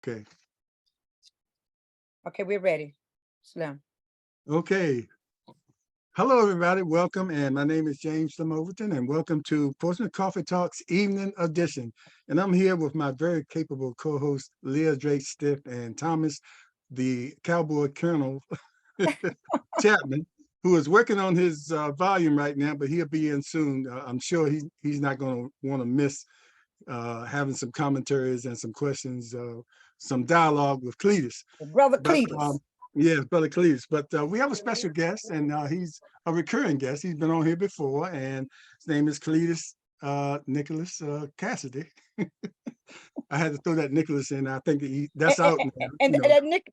Okay. Okay, we're ready. Slim. Okay. Hello, everybody. Welcome. And my name is James Slim Overton, and welcome to Portsmouth Coffee Talks Evening Edition. And I'm here with my very capable co-host, Leah Drake Stiff and Thomas, the Cowboy Colonel Chapman, who is working on his volume right now, but he'll be in soon. I'm sure he's not going to want to miss having some commentaries and some questions, some dialogue with Cletus. Brother But Cletus. yes, Brother Cletus. But we have a special guest, and he's a recurring guest. He's been on here before, and his name is Cletus Nicholas Kassady. I had to throw that Nicholas in. I think that's out now. And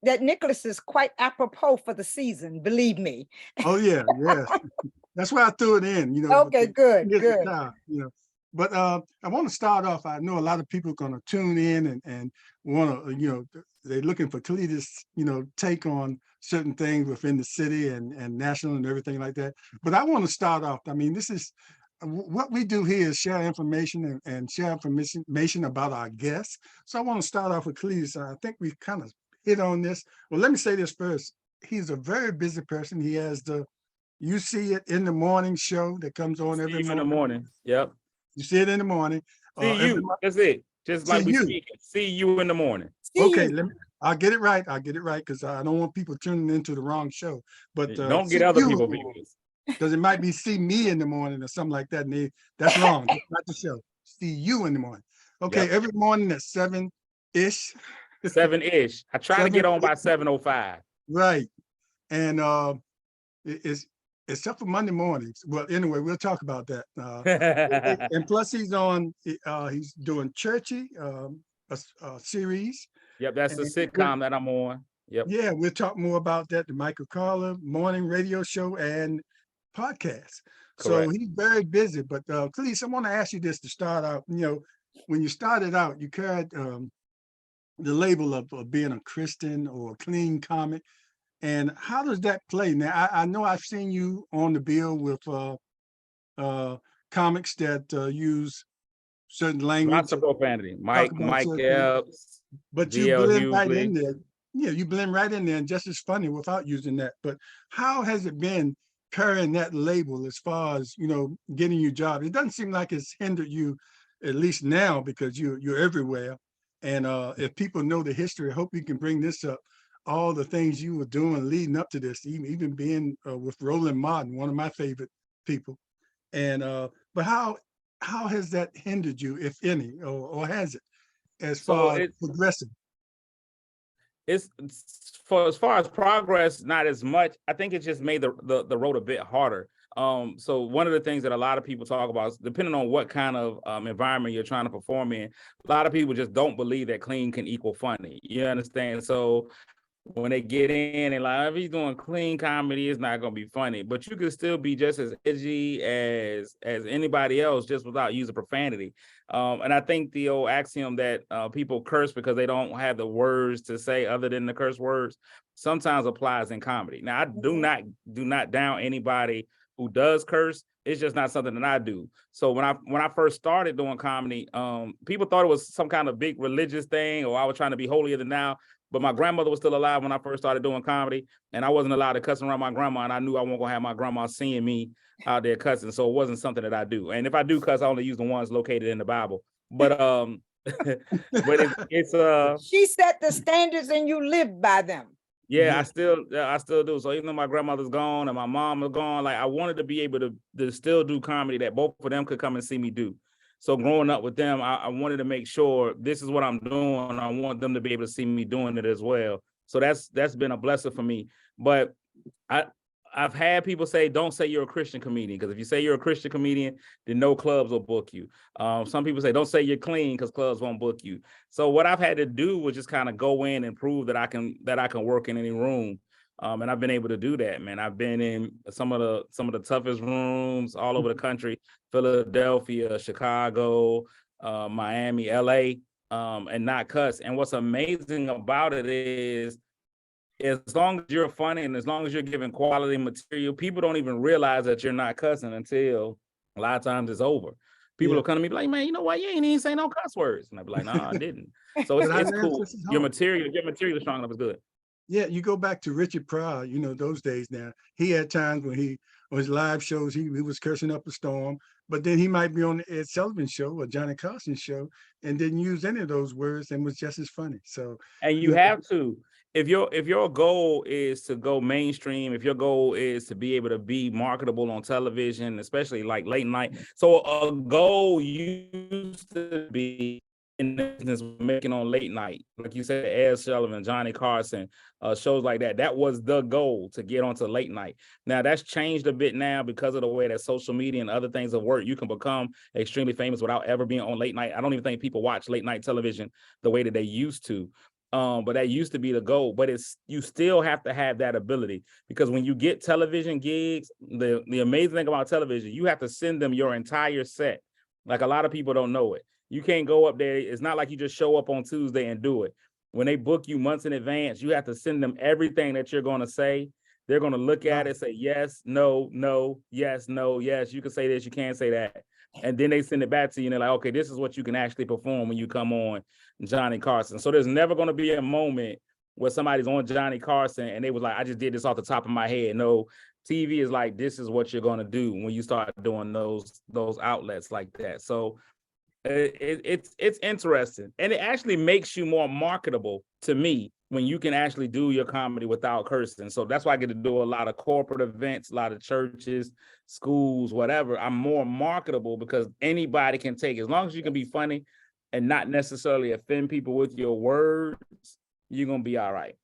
that Nicholas is quite apropos for the season, believe me. Oh yeah, yeah. That's why I threw it in. Okay, good. But I want to start off. I know a lot of people are going to tune in and want to, they're looking for Cletus, take on certain things within the city and national and everything like that. But I want to start off. I mean, this is what we do here is share information and share information about our guests. So I want to start off with Cletus. I think we've kind of hit on this. Well, let me say this first. He's a very busy person. He has you see it in the morning show that comes on every morning. In the morning. Yep. You see it in the morning. See you. That's it. Just like we speak. See you in the morning. Okay, I'll get it right. Because I don't want people tuning into the wrong show. But don't get other people. Because it might be see me in the morning or something like that. And that's wrong. That's not the show. See you in the morning. Okay, yep. Every morning at 7-ish. 7-ish. I try to get on by 7:05. Right. And it's except for Monday mornings. Well, anyway, we'll talk about that. And plus he's doing Churchy, a series. Yep, that's the sitcom that I'm on. Yep. Yeah, we'll talk more about that, the Michael Carter morning radio show and podcast. Correct. So he's very busy. But Cletus, I want to ask you this to start out. When you started out, you carried the label of being a Christian or a clean comic. And how does that play? Now, I know I've seen you on the bill with comics that use certain language. Lots of profanity. Mike Epps. But you blend right in there. Yeah, you blend right in there and just as funny without using that. But how has it been carrying that label as far as, getting you jobs? It doesn't seem like it's hindered you, at least now, because you're everywhere. And if people know the history, I hope you can bring this up. All the things you were doing leading up to this, even being with Roland Martin, one of my favorite people. And but how has that hindered you, if any, or has it, as far as progressing? It's as far as progress, not as much. I think it just made the road a bit harder. So one of the things that a lot of people talk about is depending on what kind of environment you're trying to perform in, a lot of people just don't believe that clean can equal funny. You understand? So when they get in and like, if he's doing clean comedy, it's not going to be funny, but you can still be just as edgy as anybody else, just without using profanity. And I think the old axiom that people curse because they don't have the words to say other than the curse words sometimes applies in comedy. Now, I do not down anybody who does curse. It's just not something that I do. So when I first started doing comedy, people thought it was some kind of big religious thing, or I was trying to be holier than thou. But my grandmother was still alive when I first started doing comedy, and I wasn't allowed to cuss around my grandma, and I knew I wasn't gonna have my grandma seeing me out there cussing, so it wasn't something that I do. And if I do cuss, I only use the ones located in the Bible. But but it's she set the standards and you live by them. Yeah, I still do. So even though my grandmother's gone and my mom is gone, like I wanted to be able to still do comedy that both of them could come and see me do. So growing up with them, I wanted to make sure this is what I'm doing. I want them to be able to see me doing it as well. So that's been a blessing for me. But I've had people say, don't say you're a Christian comedian, because if you say you're a Christian comedian, then no clubs will book you. Some people say, don't say you're clean because clubs won't book you. So what I've had to do was just kind of go in and prove that I can work in any room. And I've been able to do that, man. I've been in some of the toughest rooms all over the country, Philadelphia, Chicago, Miami, LA, and not cuss. And what's amazing about it is, as long as you're funny and as long as you're giving quality material, people don't even realize that you're not cussing until a lot of times it's over. People will come to me like, man, you know what? You ain't even say no cuss words. And I'd be like, nah, I didn't. So it's cool. Your material is strong enough is good. Yeah, you go back to Richard Pryor, those days now. He had times when on his live shows, he was cursing up a storm, but then he might be on the Ed Sullivan show or Johnny Carson show and didn't use any of those words and was just as funny. So, and you have to, if your goal is to go mainstream, if your goal is to be able to be marketable on television, especially like late night. So a goal used to be in the business making on late night, like you said, Ed Sullivan, Johnny Carson, shows like that. That was the goal, to get onto late night. Now that's changed a bit now because of the way that social media and other things have worked. You can become extremely famous without ever being on late night. I don't even think people watch late night television the way that they used to. But that used to be the goal. But you still have to have that ability, because when you get television gigs, the amazing thing about television, you have to send them your entire set. Like, a lot of people don't know it. You can't go up there. It's not like you just show up on Tuesday and do it. When they book you months in advance, you have to send them everything that you're going to say. They're going to look at it, say yes, no, no, yes, no, yes. You can say this, you can't say that. And then they send it back to you and they're like, okay, this is what you can actually perform when you come on Johnny Carson. So there's never going to be a moment where somebody's on Johnny Carson and they was like, I just did this off the top of my head. No, TV is like, this is what you're going to do when you start doing those outlets like that. So it's interesting, and it actually makes you more marketable to me when you can actually do your comedy without cursing. So that's why I get to do a lot of corporate events, a lot of churches, schools, whatever. I'm more marketable because anybody can take it. As long as you can be funny and not necessarily offend people with your words, you're gonna be all right.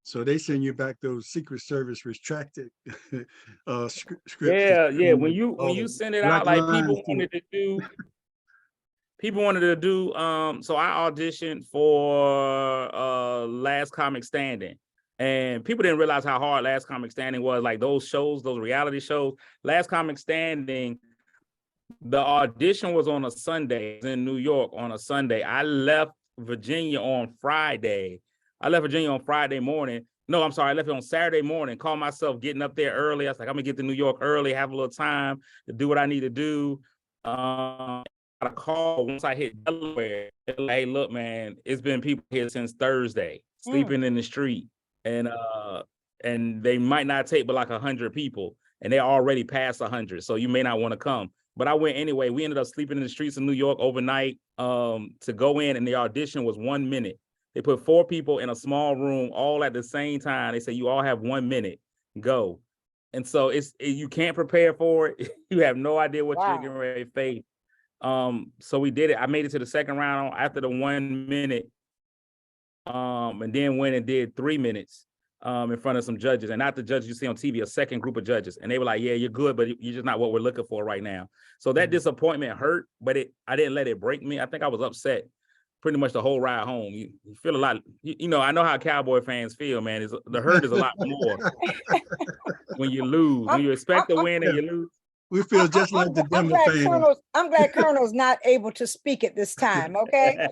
So they send you back those Secret Service retracted scripts. Yeah. When you send it out, like people wanted to do, so I auditioned for Last Comic Standing, and people didn't realize how hard Last Comic Standing was. Like those shows, those reality shows, Last Comic Standing, the audition was on a Sunday in New York on a Sunday. I left Virginia on Friday. I left Virginia on Friday morning. No, I'm sorry, I left it on Saturday morning. Called myself getting up there early. I was like, I'm gonna get to New York early, have a little time to do what I need to do. A call once I hit Delaware. Like, hey, look, man, it's been people here since Thursday, sleeping in the street, and they might not take but like 100 people, and they already passed 100, so you may not want to come. But I went anyway. We ended up sleeping in the streets of New York overnight to go in, and the audition was 1 minute. They put 4 people in a small room all at the same time. They say, you all have 1 minute, go. And so you can't prepare for it. You have no idea what you're getting ready to face. So we did it. I made it to the second round after the 1 minute, and then went and did 3 minutes in front of some judges, and not the judges you see on TV, a second group of judges, and they were like, yeah, you're good, but you're just not what we're looking for right now. So that disappointment hurt, but I didn't let it break me. I think I was upset pretty much the whole ride home. You feel a lot, I know how Cowboy fans feel, man. The hurt is a lot more when you lose, when you expect to win and you lose. We feel just like the Denver fans. I'm glad Colonel's not able to speak at this time, okay?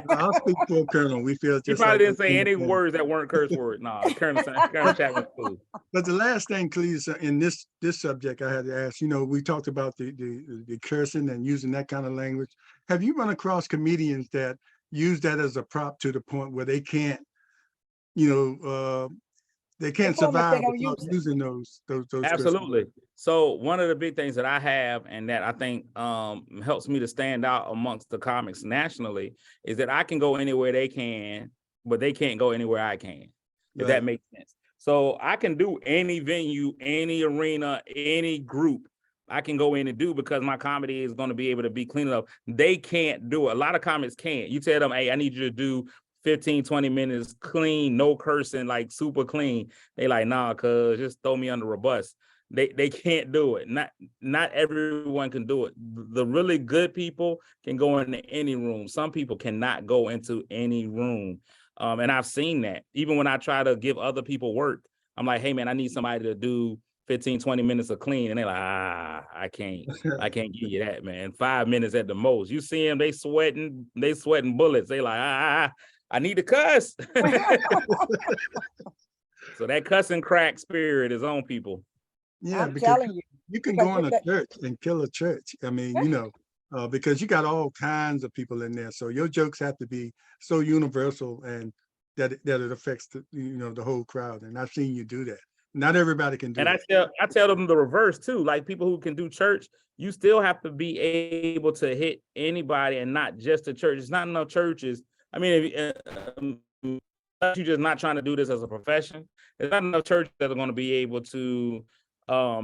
I'll speak for Colonel. We feel just he probably didn't say any words that weren't curse words. No, Colonel Chapman's cool. But the last thing, Cletus, in this subject, I had to ask, we talked about the cursing and using that kind of language. Have you run across comedians that use that as a prop to the point where they can't, they can't survive without using those Absolutely. So one of the big things that I have, and that I think helps me to stand out amongst the comics nationally, is that I can go anywhere they can, but they can't go anywhere I can, if that makes sense. So I can do any venue, any arena, any group I can go in and do, because my comedy is going to be able to be clean enough. They can't do it. A lot of comics can't. You tell them, hey, I need you to do 15, 20 minutes clean, no cursing, like super clean. They like, nah, cuz just throw me under a bus. They can't do it. Not everyone can do it. The really good people can go into any room. Some people cannot go into any room. And I've seen that. Even when I try to give other people work, I'm like, hey man, I need somebody to do 15, 20 minutes of clean. And they're like, I can't give you that, man. 5 minutes at the most. You see them, they sweating bullets. They like, I need to cuss. So that cuss and crack spirit is on people. Yeah, I'm telling you. You can go in a church and kill a church. I mean, because you got all kinds of people in there. So your jokes have to be so universal and that it affects the whole crowd. And I've seen you do that. Not everybody can do And that. I tell them the reverse too. Like people who can do church, you still have to be able to hit anybody and not just the church. It's not enough churches. I mean, if you're just not trying to do this as a profession, there's not enough churches that are going to be able to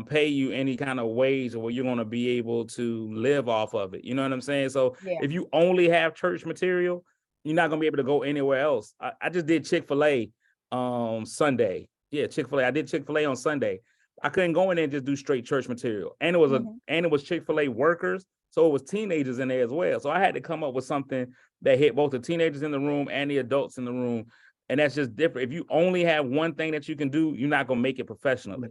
pay you any kind of wage, or you're going to be able to live off of it. You know what I'm saying? So if you only have church material, you're not going to be able to go anywhere else. I just did Chick-fil-A Sunday. Yeah, Chick-fil-A. I did Chick-fil-A on Sunday. I couldn't go in there and just do straight church material. And it was Chick-fil-A workers. So it was teenagers in there as well. So I had to come up with something that hit both the teenagers in the room and the adults in the room. And that's just different. If you only have one thing that you can do, you're not gonna make it professionally.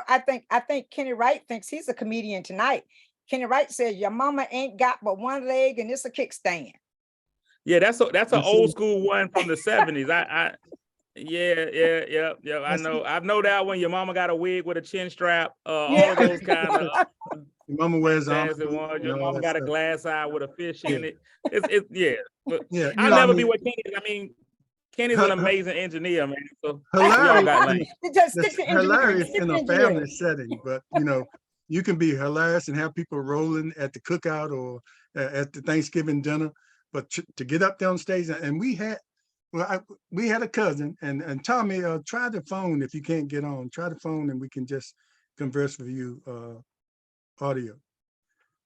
I think Kenny Wright thinks he's a comedian tonight. Kenny Wright says your mama ain't got but one leg and it's a kickstand. Yeah, that's an old school one from the 70s. Yeah. I know that one. Your mama got a wig with a chin strap. All of those kind of. Your mama wears on. Your mama got a glass eye with a fish in it. It's But I'll never be what Kenny is. I mean, Kenny's an amazing engineer, man. So hilarious in a family setting, but you can be hilarious and have people rolling at the cookout or at the Thanksgiving dinner. But to get up there on stage, and we had a cousin, and Tommy, try the phone if you can't get on. Try the phone and we can just converse with you audio.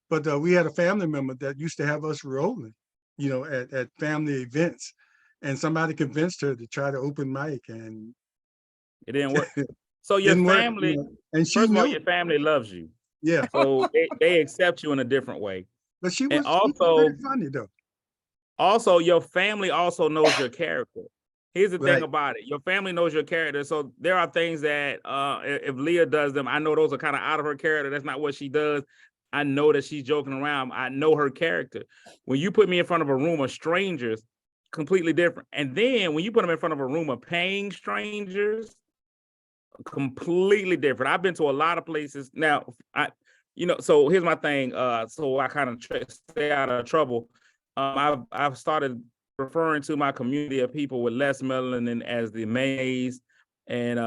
But we had a family member that used to have us rolling, at family events. And somebody convinced her to try to open mic, and it didn't work. So your family, and she first of all, your family loves you. Yeah. So they accept you in a different way. But she was very funny though. Also, your family also knows your character. Here's the thing about it. Your family knows your character. So there are things that if Leah does them, I know those are kind of out of her character. That's not what she does. I know that she's joking around. I know her character. When you put me in front of a room of strangers, completely different. And then when you put them in front of a room of paying strangers, completely different. I've been to a lot of places. Now, so here's my thing. So I kind of stay out of trouble. I've started referring to my community of people with less melanin as the mayonnaise, and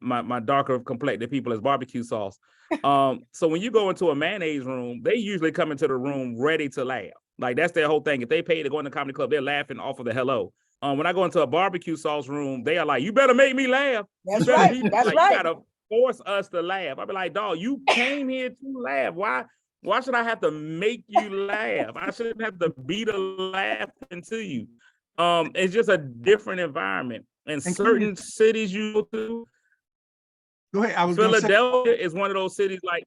my darker complected people as barbecue sauce. So when you go into a mayonnaise room, they usually come into the room ready to laugh. Like that's their whole thing. If they pay to go in the comedy club, they're laughing off of the hello. When I go into a barbecue sauce room, they are like, "You better make me laugh." That's right. You gotta force us to laugh. I'll be like, "Dog, you came here to laugh. Why should I have to make you laugh? I shouldn't have to beat a laugh into you." It's just a different environment. In certain cities you go to, go ahead. Philadelphia is one of those cities like.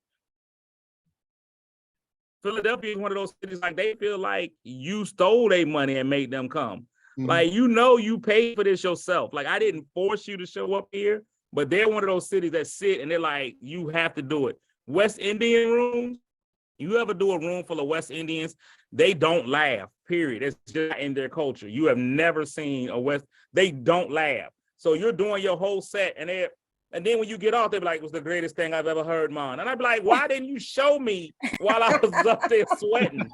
Philadelphia is one of those cities like they feel like you stole their money and made them come. Mm-hmm. Like, you paid for this yourself. Like, I didn't force you to show up here, but they're one of those cities that sit and they're like, you have to do it. West Indian rooms, you ever do a room full of West Indians, they don't laugh, period. It's just in their culture. You have never seen they don't laugh. So you're doing your whole set and then when you get off, they'll be like, it was the greatest thing I've ever heard, man. And I'd be like, why didn't you show me while I was up there sweating?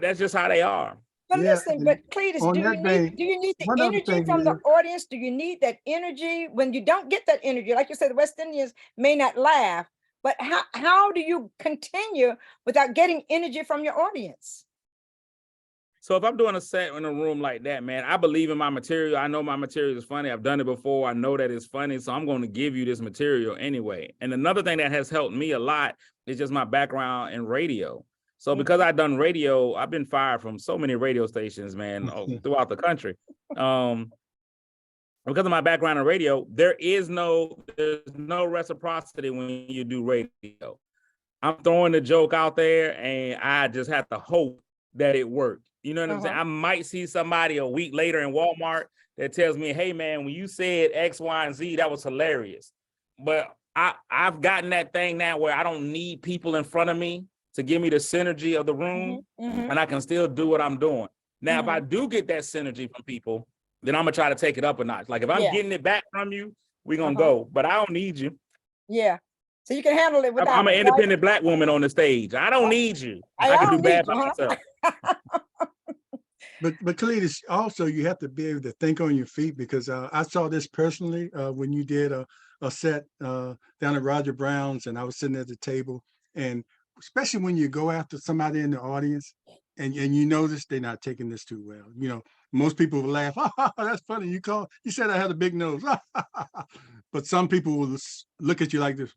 That's just how they are. But listen, Cletus, do you need the energy from the audience? Do you need that energy? When you don't get that energy, like you said, the West Indians may not laugh, but how do you continue without getting energy from your audience? So if I'm doing a set in a room like that, man, I believe in my material. I know my material is funny. I've done it before. I know that it's funny. So I'm going to give you this material anyway. And another thing that has helped me a lot is just my background in radio. So because I've done radio, I've been fired from so many radio stations, man, throughout the country. Because of my background in radio, there's no reciprocity when you do radio. I'm throwing the joke out there and I just have to hope that it worked. You know what I'm saying? I might see somebody a week later in Walmart that tells me, hey, man, when you said X, Y, and Z, that was hilarious. But I've gotten that thing now where I don't need people in front of me to give me the synergy of the room, and I can still do what I'm doing. Now, if I do get that synergy from people, then I'm going to try to take it up a notch. Like if I'm getting it back from you, we're going to go. But I don't need you. Yeah. So you can handle it without. I'm an independent Black woman on the stage. I don't need you. I can do bad by myself. But Cletus, also you have to be able to think on your feet, because I saw this personally when you did a set down at Roger Brown's, and I was sitting at the table, and especially when you go after somebody in the audience and you notice they're not taking this too well. You know, most people will laugh, that's funny, you said I had a big nose. But some people will look at you like this.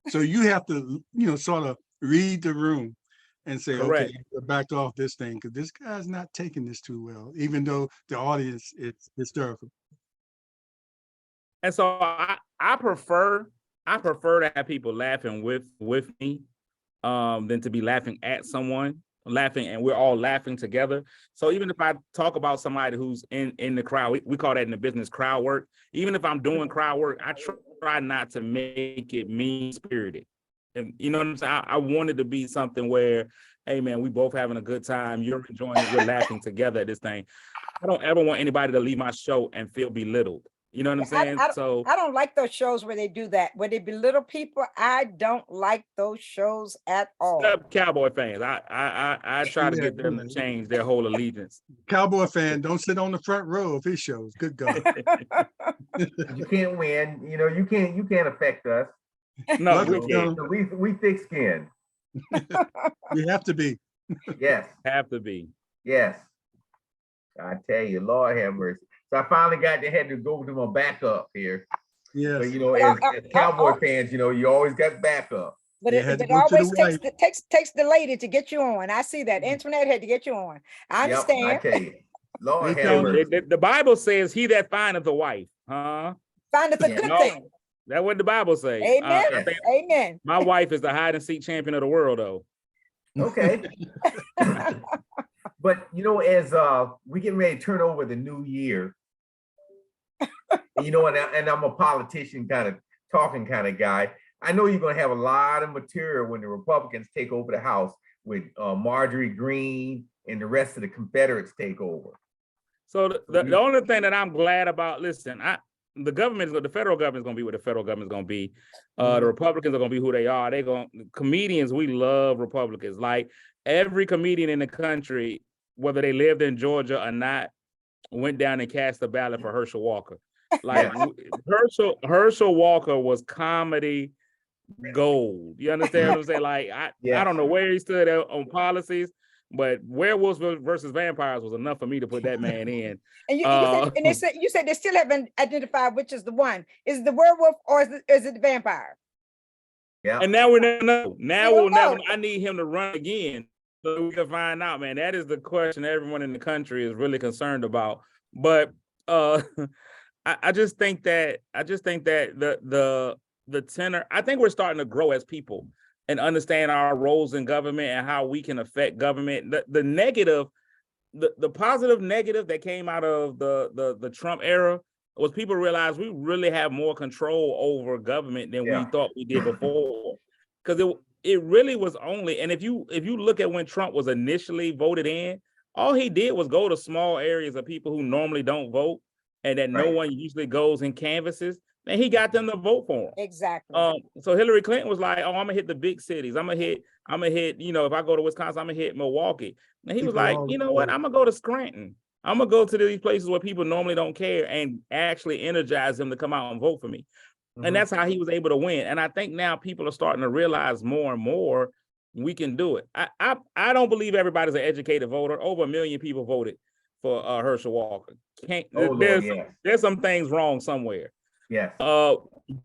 So you have to, sort of read the room and say, Correct. Okay, back off this thing, because this guy's not taking this too well, even though the audience is hysterical. And so I prefer to have people laughing with me than to be laughing at someone, laughing and we're all laughing together. So even if I talk about somebody who's in the crowd, we call that in the business crowd work. Even if I'm doing crowd work, I try not to make it mean-spirited. And you know what I'm saying? I want it to be something where, hey man, we both having a good time. You're enjoying it. We're laughing together at this thing. I don't ever want anybody to leave my show and feel belittled. You know what I'm saying? I don't like those shows where they do that, where they belittle people. I don't like those shows at all. Except Cowboy fans. I try to get them to change their whole allegiance. Cowboy fan, don't sit on the front row of his shows. Good God. You can't win. You can't affect us. No, we thick skinned. We have to be. Yes. Have to be. Yes. I tell you, Lord have mercy. So I finally had to go to my backup here. Yes. But as Cowboy fans, you always got backup. But it always takes the lady to get you on. I see that. Antoinette had to get you on. I understand. Yep, I tell you, Lord have mercy. The Bible says, "He that findeth a wife, findeth a good thing." That's what the Bible says. Amen. Amen. My wife is the hide and seek champion of the world, though. Okay. But as we getting ready to turn over the new year, and I'm a politician kind of talking kind of guy. I know you're gonna have a lot of material when the Republicans take over the House with Marjorie Greene and the rest of the Confederates take over. So the only thing that I'm glad about, listen, the federal government is gonna be what the federal government is gonna be. The Republicans are gonna be who they are. Comedians, we love Republicans. Like every comedian in the country, whether they lived in Georgia or not, went down and cast a ballot for Herschel Walker. Like Herschel Walker was comedy gold. You understand what I'm saying? Like I don't know where he stood on policies, but werewolves versus vampires was enough for me to put that man in. And you said they still haven't identified which is the one. Is it the werewolf or is it the vampire? Yeah. And now we never know. Now we'll never know. I need him to run again so we can find out, man. That is the question everyone in the country is really concerned about. But I just think that the tenor, I think we're starting to grow as people and understand our roles in government and how we can affect government. The negative, the positive negative that came out of the Trump era was people realized we really have more control over government than we thought we did before. Because it really was only, and if you look at when Trump was initially voted in, all he did was go to small areas of people who normally don't vote and that no one usually goes and canvasses, and he got them to vote for him. Exactly. So Hillary Clinton was like, "Oh, I'm gonna hit the big cities. I'm gonna hit. If I go to Wisconsin, I'm gonna hit Milwaukee." And he was like, "You know what? I'm gonna go to Scranton. I'm gonna go to these places where people normally don't care and actually energize them to come out and vote for me." And that's how he was able to win. And I think now people are starting to realize more and more we can do it. I don't believe everybody's an educated voter. Over 1 million people voted for Herschel Walker. There's some things wrong somewhere. Yes.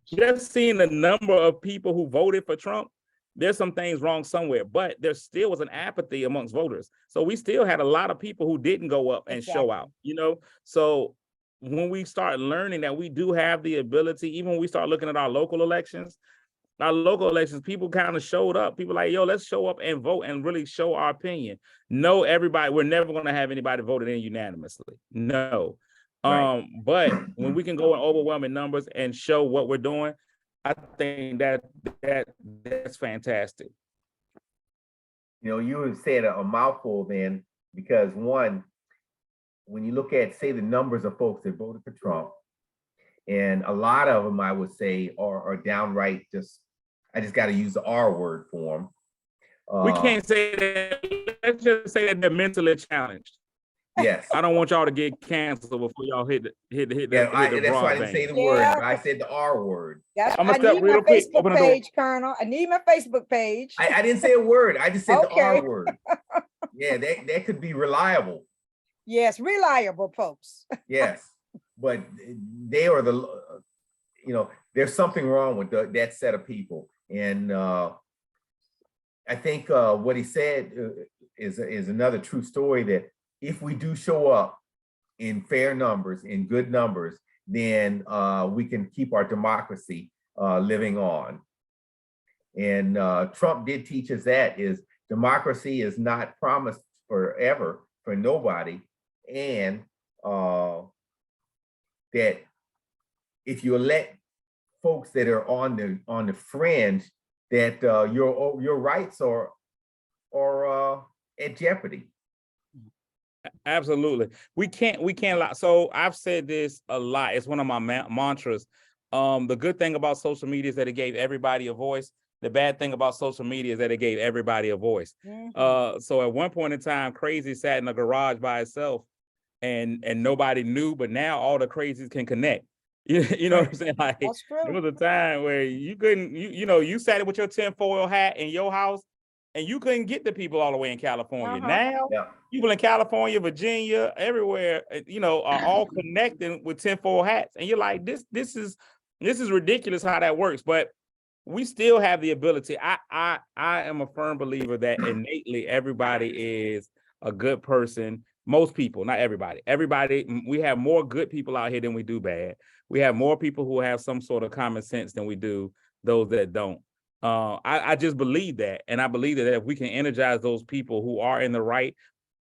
Just seeing the number of people who voted for Trump, there's some things wrong somewhere, but there still was an apathy amongst voters. So we still had a lot of people who didn't go up and show out, So when we start learning that we do have the ability, even when we start looking at our local elections, people kind of showed up. People like, yo, let's show up and vote and really show our opinion. No, everybody, we're never going to have anybody voted in unanimously. No. Right. But when we can go in overwhelming numbers and show what we're doing, I think that's fantastic. You have said a mouthful then, because one, when you look at, say, the numbers of folks that voted for Trump, And a lot of them, I would say, are downright I just got to use the R word for them. We can't say that. Let's just say that they're mentally challenged. Yes. I don't want y'all to get canceled before y'all hit the That's why I didn't say the word. I said the R word. I'm gonna step real quick. Open the page, Colonel. I need my Facebook page. I didn't say a word. I just said the R word. Yeah, that could be reliable. Yes, reliable folks. Yes, but they are there's something wrong with that set of people. And I think what he said is another true story, that if we do show up in fair numbers, in good numbers, then we can keep our democracy living on. And Trump did teach us that is democracy is not promised forever for nobody. And that if you elect folks that are on the fringe, that your rights are at jeopardy. Absolutely. We can't lie. So I've said this a lot. It's one of my mantras. The good thing about social media is that it gave everybody a voice. The bad thing about social media is that it gave everybody a voice. So at one point in time, Crazy sat in a garage by itself and nobody knew, but now all the crazies can connect. You know what I'm saying? Like, that's true. There was a time where you couldn't, you sat with your tinfoil hat in your house and you couldn't get the people all the way in California. Now, people in California, Virginia, everywhere, are all connecting with tinfoil hats. And you're like, this is ridiculous how that works. But we still have the ability. I am a firm believer that innately everybody is a good person. Most people, not everybody. Everybody, we have more good people out here than we do bad. We have more people who have some sort of common sense than we do those that don't. I just believe that. And I believe that if we can energize those people who are in the right,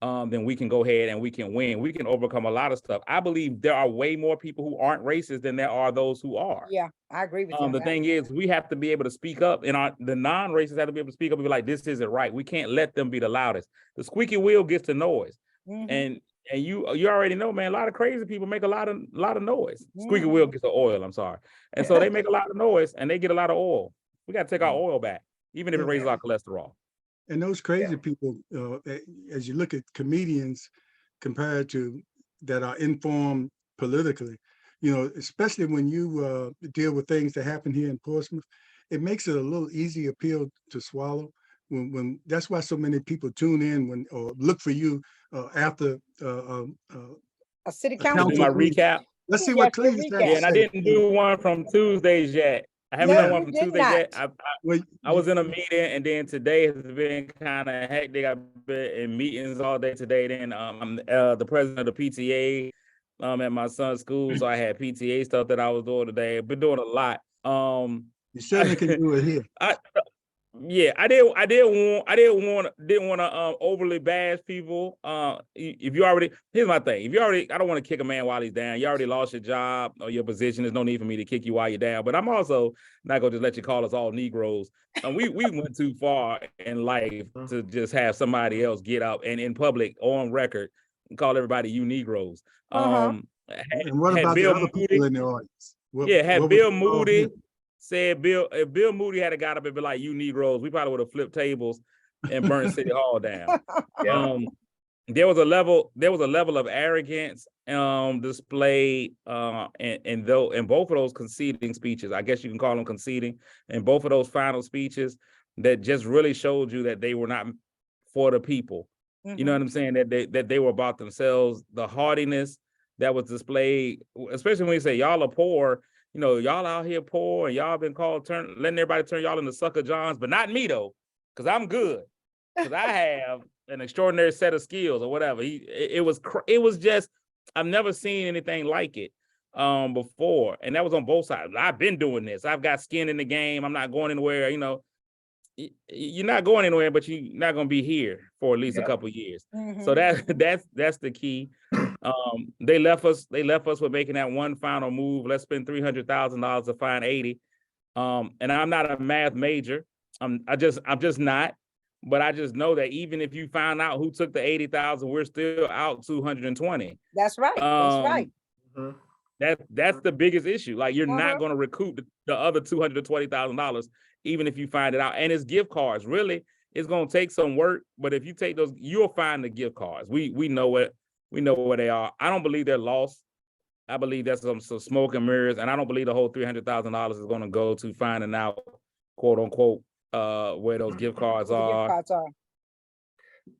then we can go ahead and we can win. We can overcome a lot of stuff. I believe there are way more people who aren't racist than there are those who are. Yeah, I agree with you. The thing is, we have to be able to speak up, and the non-racists have to be able to speak up and be like, this isn't right. We can't let them be the loudest. The squeaky wheel gets the noise. And you already know, man, a lot of crazy people make a lot of noise. Squeaky wheel gets the oil, I'm sorry. And so they make a lot of noise and they get a lot of oil. We got to take our oil back, even if it raises our cholesterol. And those crazy people, as you look at comedians compared to that are informed politically, especially when you deal with things that happen here in Portsmouth, it makes it a little easier pill to swallow. When that's why so many people tune in or look for you after a city council. My recap. Let's see what Cletus has to say. And I didn't do one from Tuesdays yet. I haven't done one from Tuesdays yet. I was in a meeting, and then today has been kind of hectic. I've been in meetings all day today. Then I'm the president of the PTA at my son's school, so I had PTA stuff that I was doing today. I've been doing a lot. You certainly can do it here. I didn't want to overly bash people. If you already, here's my thing. I don't want to kick a man while he's down. You already lost your job or your position. There's no need for me to kick you while you're down. But I'm also not gonna just let you call us all Negroes. And we went too far in life to just have somebody else get up and in public on record and call everybody you Negroes. And what about the other people in the audience? Had Bill Moody said if Bill Moody had got up and been like, you Negroes, we probably would have flipped tables and burned City Hall down. There was a level of arrogance displayed in both of those conceding speeches. I guess you can call them conceding, in both of those final speeches that just really showed you that they were not for the people. You know what I'm saying? That they were about themselves. The haughtiness that was displayed, especially when you say y'all are poor. Y'all out here poor and y'all been called letting everybody turn y'all into sucker johns, but not me though, because I'm good, because I have an extraordinary set of skills or whatever. It was just, I've never seen anything like it before, and that was on both sides. I've been doing this. I've got skin in the game. I'm not going anywhere. You're not going anywhere, but you're not going to be here for at least a couple of years. So that's the key. They left us with making that one final move. Let's spend $300,000 to find 80. And I'm not a math major. I'm just not. But I just know that even if you find out who took the 80,000, we're still out 220. That's right. That's right. That's the biggest issue. Like, you're not going to recoup the other $220,000, even if you find it out. And it's gift cards. Really, it's going to take some work. But if you take those, you'll find the gift cards. We know it. We know where they are. I don't believe they're lost. I believe that's some smoke and mirrors, and I don't believe the whole $300,000 is going to go to finding out, quote unquote, where those gift cards are.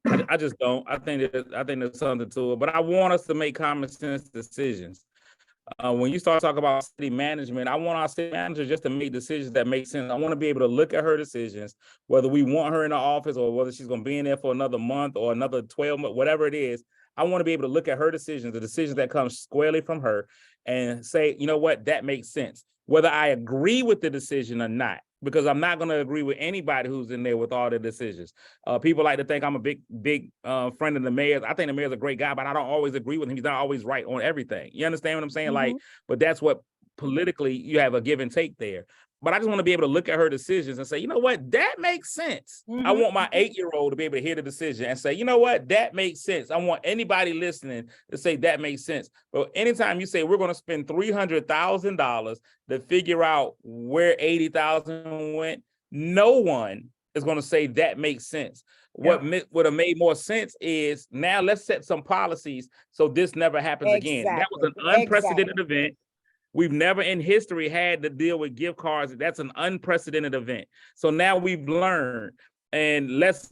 I just don't. I think there's something to it, but I want us to make common sense decisions. When you start talking about city management, I want our city manager just to make decisions that make sense. I want to be able to look at her decisions, whether we want her in the office or whether she's going to be in there for another month or another 12 months, whatever it is. I want to be able to look at her decisions, the decisions that come squarely from her, and say, you know what, that makes sense. Whether I agree with the decision or not, because I'm not going to agree with anybody who's in there with all the decisions. People like to think I'm a big friend of the mayor. I think the mayor's a great guy, but I don't always agree with him. He's not always right on everything. You understand what I'm saying? Like, but that's what politically you have a give and take there. But I just want to be able to look at her decisions and say, you know what, that makes sense. I want my 8-year-old to be able to hear the decision and say, you know what, that makes sense. I want anybody listening to say that makes sense. But anytime you say we're going to spend $300,000 to figure out where $80,000 went, no one is going to say that makes sense. What would have made more sense is, now let's set some policies so this never happens again. That was an unprecedented event. We've never in history had to deal with gift cards. That's an unprecedented event. So now we've learned, and let's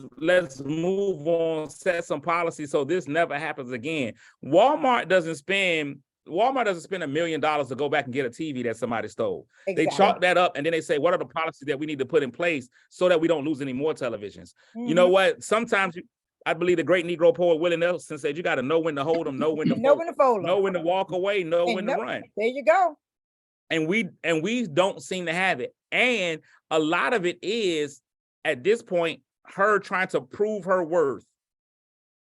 move on, set some policies so this never happens again. Walmart doesn't spend $1 million to go back and get a TV that somebody stole. They chalk that up and then they say, what are the policies that we need to put in place so that we don't lose any more televisions? You know what? Sometimes I believe the great Negro poet Willie Nelson said, you got to know when to hold them, know when to fold, know when to walk away, know when to run. There you go. And we don't seem to have it. And a lot of it is, at this point, her trying to prove her worth.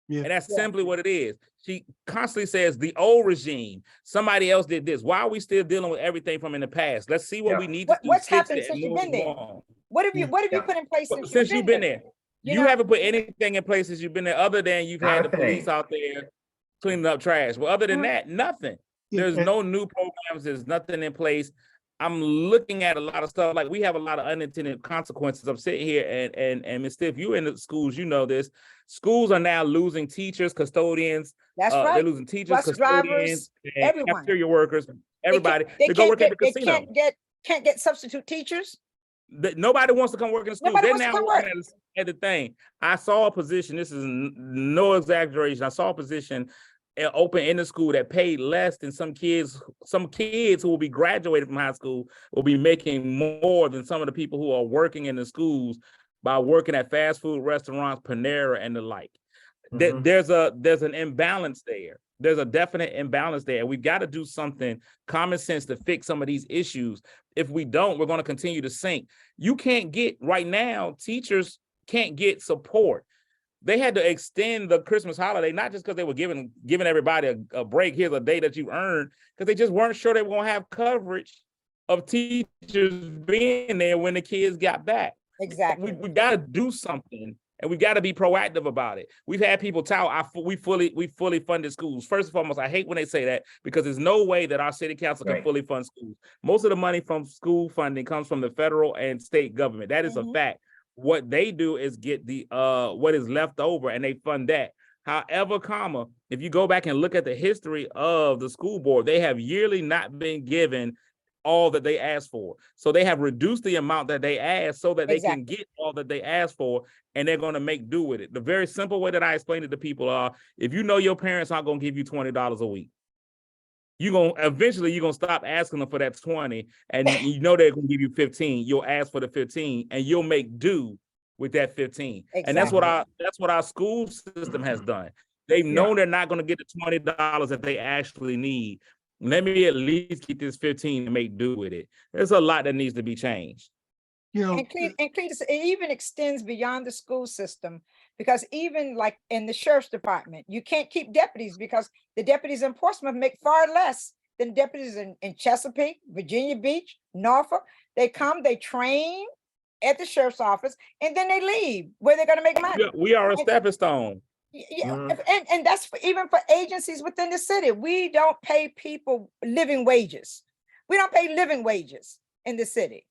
And that's simply what it is. She constantly says the old regime, somebody else did this. Why are we still dealing with everything from in the past? Let's see what we need to do. What's happened since you've been there? What have you put in place since you've been there? You haven't put anything in place since you've been there, other than you've had the police out there cleaning up trash. Well, other than that, nothing. There's no new programs. There's nothing in place. I'm looking at a lot of stuff. Like, we have a lot of unintended consequences. I'm sitting here and Ms. Stiff, you in the schools, you know this. Schools are now losing teachers, custodians. That's right. They're losing teachers, bus custodians, drivers, cafeteria workers, everybody. They go work at the casino. Can't get substitute teachers. Nobody wants to come work in the school. They're now working at the thing. I saw a position. This is no exaggeration. I saw a position open in the school that paid less than some kids who will be graduated from high school will be making more than some of the people who are working in the schools by working at fast food restaurants, Panera, and the like. There's an imbalance there. There's a definite imbalance there. We've got to do something common sense to fix some of these issues. If we don't, we're going to continue to sink. You can't get, right now, teachers can't get support. They had to extend the Christmas holiday, not just because they were giving everybody a break. Here's a day that you earned, because they just weren't sure they were going to have coverage of teachers being there when the kids got back. Exactly. We got to do something, and we've got to be proactive about it. We've had people tout, we fully funded schools. First and foremost, I hate when they say that, because there's no way that our city council can fully fund schools. Most of the money from school funding comes from the federal and state government. That is a fact. What they do is get the what is left over, and they fund that. However, if you go back and look at the history of the school board, they have yearly not been given all that they asked for. So they have reduced the amount that they asked so that they can get all that they asked for, and they're going to make do with it. The very simple way that I explain it to people are, if you know your parents aren't going to give you $20 a week, eventually you're gonna stop asking them for that 20, and you know they're gonna give you 15. You'll ask for the 15, and you'll make do with that 15. And that's what our school system has done. They've known they're not gonna get the $20 that they actually need. Let me at least get this 15 and make do with it. There's a lot that needs to be changed. And Cletus, it even extends beyond the school system, because even like in the sheriff's department, you can't keep deputies, because the deputies in Portsmouth make far less than deputies in Chesapeake, Virginia Beach, Norfolk. They come, they train at the sheriff's office, and then they leave where they're going to make money. We are a stepping stone. Yeah, and that's even for agencies within the city. We don't pay people living wages. We don't pay living wages in the city.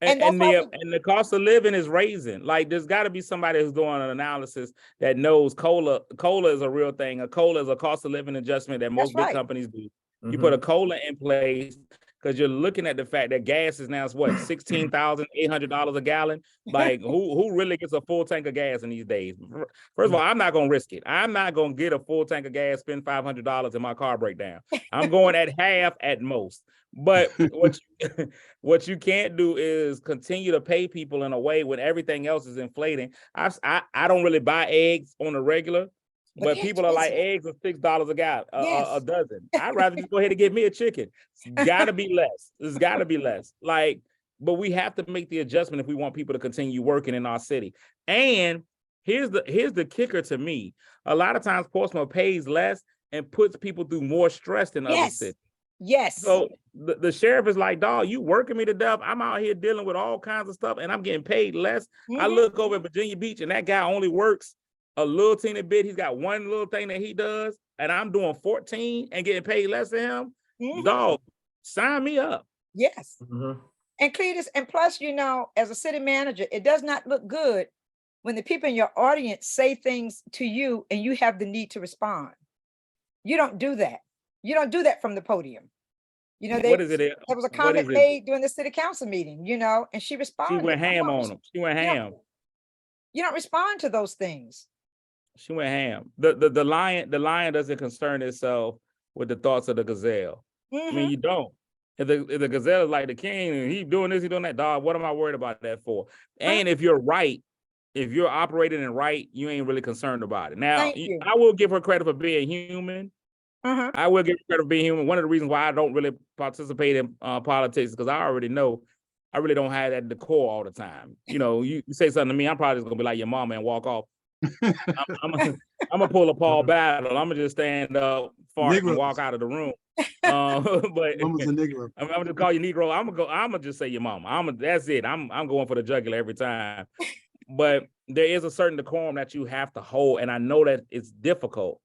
And the cost of living is raising. Like, there's got to be somebody who's doing an analysis that knows COLA is a real thing. A COLA is a cost of living adjustment that most big companies do. You put a COLA in place because you're looking at the fact that gas is now what, $16,800 a gallon. Like, who really gets a full tank of gas in these days? First of all, I'm not gonna risk it. I'm not gonna get a full tank of gas, spend $500 and my car break down. I'm going at half at most. But what you can't do is continue to pay people in a way when everything else is inflating. I don't really buy eggs on the regular, but people are like, eggs are $6 a gallon, a dozen. I'd rather just go ahead and get me a chicken. It's gotta be less. It's gotta be less. Like, but we have to make the adjustment if we want people to continue working in our city. And here's the kicker to me. A lot of times Portsmouth pays less and puts people through more stress than other cities. Yes. So the sheriff is like, dog, you working me to death. I'm out here dealing with all kinds of stuff and I'm getting paid less. I look over at Virginia Beach and that guy only works a little teeny bit. He's got one little thing that he does and I'm doing 14 and getting paid less than him. Dog, sign me up. Yes. And Cletus, and plus, you know, as a city manager, it does not look good when the people in your audience say things to you and you have the need to respond. You don't do that. You don't do that from the podium. You know, there was a comment made during the city council meeting, you know, and she responded. She went ham on them. She went ham. You don't respond to those things. She went ham. The lion doesn't concern itself with the thoughts of the gazelle. I mean, you don't. If the gazelle is like the king and he doing this, he doing that, dog, what am I worried about that for? And if you're right, if you're operating and right, you ain't really concerned about it. Now, I will give her credit for being human. I will give her credit for being human. One of the reasons why I don't really participate in politics is because I already know I really don't have that decor all the time. You know, you say something to me, I'm probably just gonna be like your mama and walk off. I'm gonna pull a Paul Battle. I'm gonna just stand up, fart, and walk out of the room. But I'm gonna just call you Negro. I'm gonna just say your mama. That's it. I'm going for the jugular every time. But there is a certain decorum that you have to hold, and I know that it's difficult,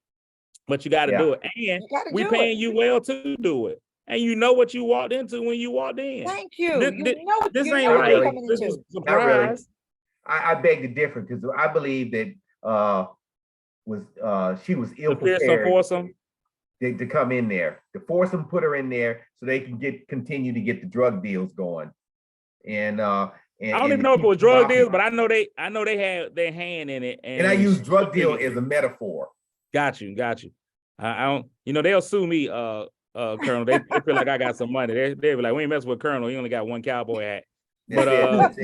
but you got to do it. And we paying you well to do it, and you know what you walked into when you walked in. Thank you. This ain't right. This is a surprise. I beg to differ because I believe that she was ill prepared to come in there. To force them, put her in there so they can continue to get the drug deals going. And I don't even know if it was drug deals, but I know they had their hand in it. And I use drug deal as a metaphor. Got you. I don't, you know, they'll sue me, Colonel. They feel like I got some money. They be like, we ain't messing with Colonel. He only got one cowboy hat. But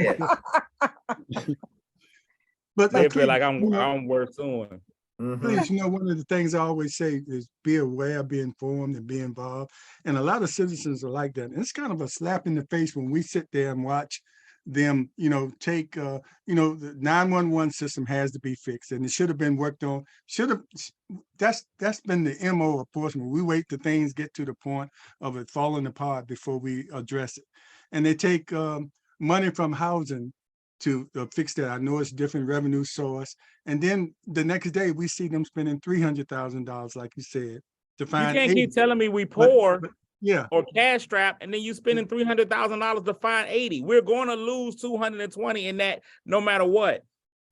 but they feel like I'm worth suing. Please, you know, one of the things I always say is be aware, be informed, and be involved. And a lot of citizens are like that. And it's kind of a slap in the face when we sit there and watch them, you know, take, you know, the 911 system has to be fixed and it should have been worked on. That's been the MO of Portsmouth. We wait till things get to the point of it falling apart before we address it. And they take money from housing to fix that. I know it's different revenue source. And then the next day we see them spending $300,000, like you said, to find. You can't keep telling me we poor. Yeah, or cash strap, and then you spending $300,000 to find 80. We're going to lose 220 in that, no matter what.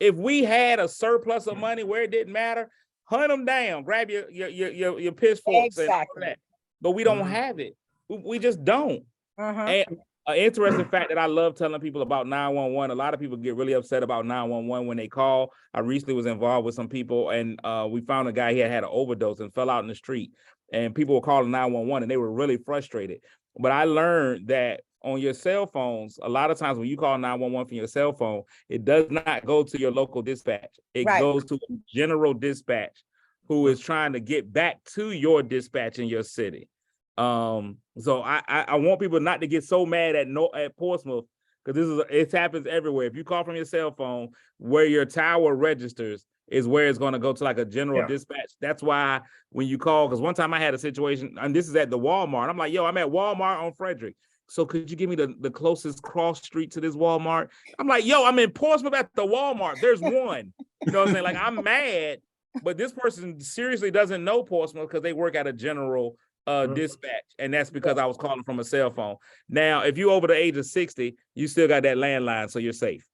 If we had a surplus of money where it didn't matter, hunt them down, grab your pitchforks and all that. But we don't have it. We just don't. And an interesting fact that I love telling people about 911. A lot of people get really upset about 911 when they call. I recently was involved with some people, and we found a guy, he had an overdose and fell out in the street. And people were calling 911 and they were really frustrated. But I learned that on your cell phones, a lot of times when you call 911 from your cell phone, it does not go to your local dispatch. It goes to a general dispatch who is trying to get back to your dispatch in your city. So I want people not to get so mad at Portsmouth, because it happens everywhere. If you call from your cell phone, where your tower registers is where it's going to go to like a general dispatch. That's why when you call, because one time I had a situation, and this is at the Walmart. I'm like, yo, I'm at Walmart on Frederick. So could you give me the closest cross street to this Walmart? I'm like, yo, I'm in Portsmouth at the Walmart. There's one. You know what I'm saying? Like, I'm mad but this person seriously doesn't know Portsmouth because they work at a general dispatch, and that's because I was calling from a cell phone. Now, if you over the age of 60, you still got that landline, so you're safe.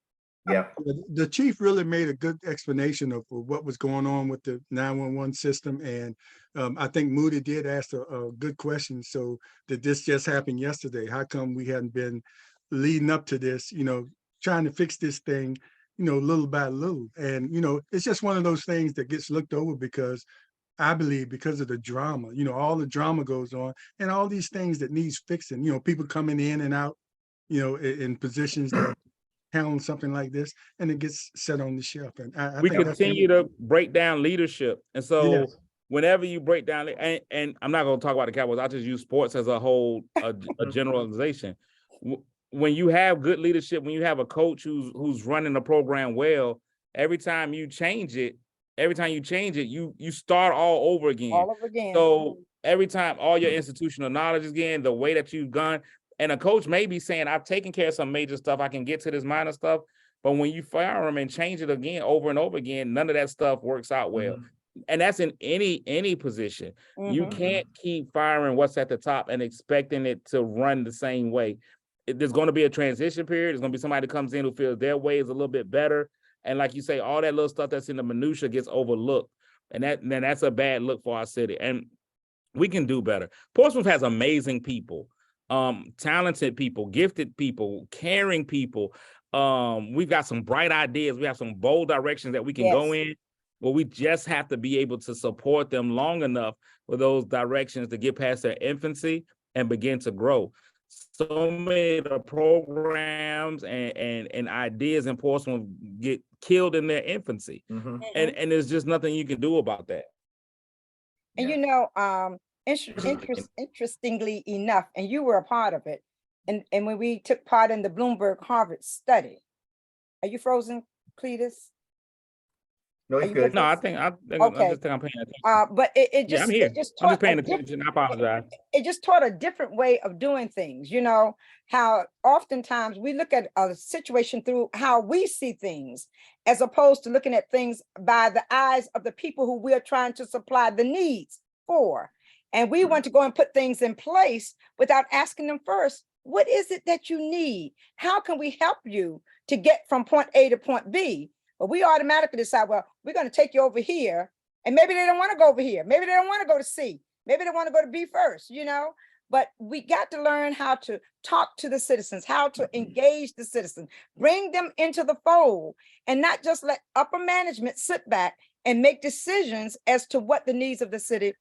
Yeah. The chief really made a good explanation of what was going on with the 911 system. And I think Moody did ask a good question. So did this just happen yesterday? How come we hadn't been leading up to this, trying to fix this thing, little by little? And, it's just one of those things that gets looked over because I believe because of the drama, all the drama goes on and all these things that needs fixing, people coming in and out, in positions that handling something like this, and it gets set on the shelf. And I we think continue to break down leadership. And so yes. whenever you break down, and I'm not going to talk about the Cowboys, I just use sports as a whole, a generalization. When you have good leadership, when you have a coach who's running the program well, every time you change it, you start all over again. All over again. So every time all your institutional knowledge again, the way that you've gone, and a coach may be saying, I've taken care of some major stuff, I can get to this minor stuff. But when you fire them and change it again over and over again, none of that stuff works out well. And that's in any position. You can't keep firing what's at the top and expecting it to run the same way. There's going to be a transition period. There's going to be somebody that comes in who feels their way is a little bit better. And like you say, all that little stuff that's in the minutia gets overlooked. And that's a bad look for our city. And we can do better. Portsmouth has amazing people. Talented people, gifted people, caring people. We've got some bright ideas. We have some bold directions that we can go in, but we just have to be able to support them long enough for those directions to get past their infancy and begin to grow. So many of the programs and ideas in Portsmouth get killed in their infancy. And there's just nothing you can do about that. And interestingly enough, and you were a part of it, and when we took part in the Bloomberg Harvard study. Are you frozen, Cletus? No, it's good. No, I think I'm paying attention. But it just, I'm here. I'm just paying attention. I apologize. It just taught a different way of doing things. How oftentimes we look at a situation through how we see things, as opposed to looking at things by the eyes of the people who we're trying to supply the needs for. And we want to go and put things in place without asking them first, what is it that you need? How can we help you to get from point A to point B? But we automatically decide, well, we're going to take you over here. And maybe they don't want to go over here. Maybe they don't want to go to C. Maybe they want to go to B first, But we got to learn how to talk to the citizens, how to engage the citizens, bring them into the fold, and not just let upper management sit back and make decisions as to what the needs of the city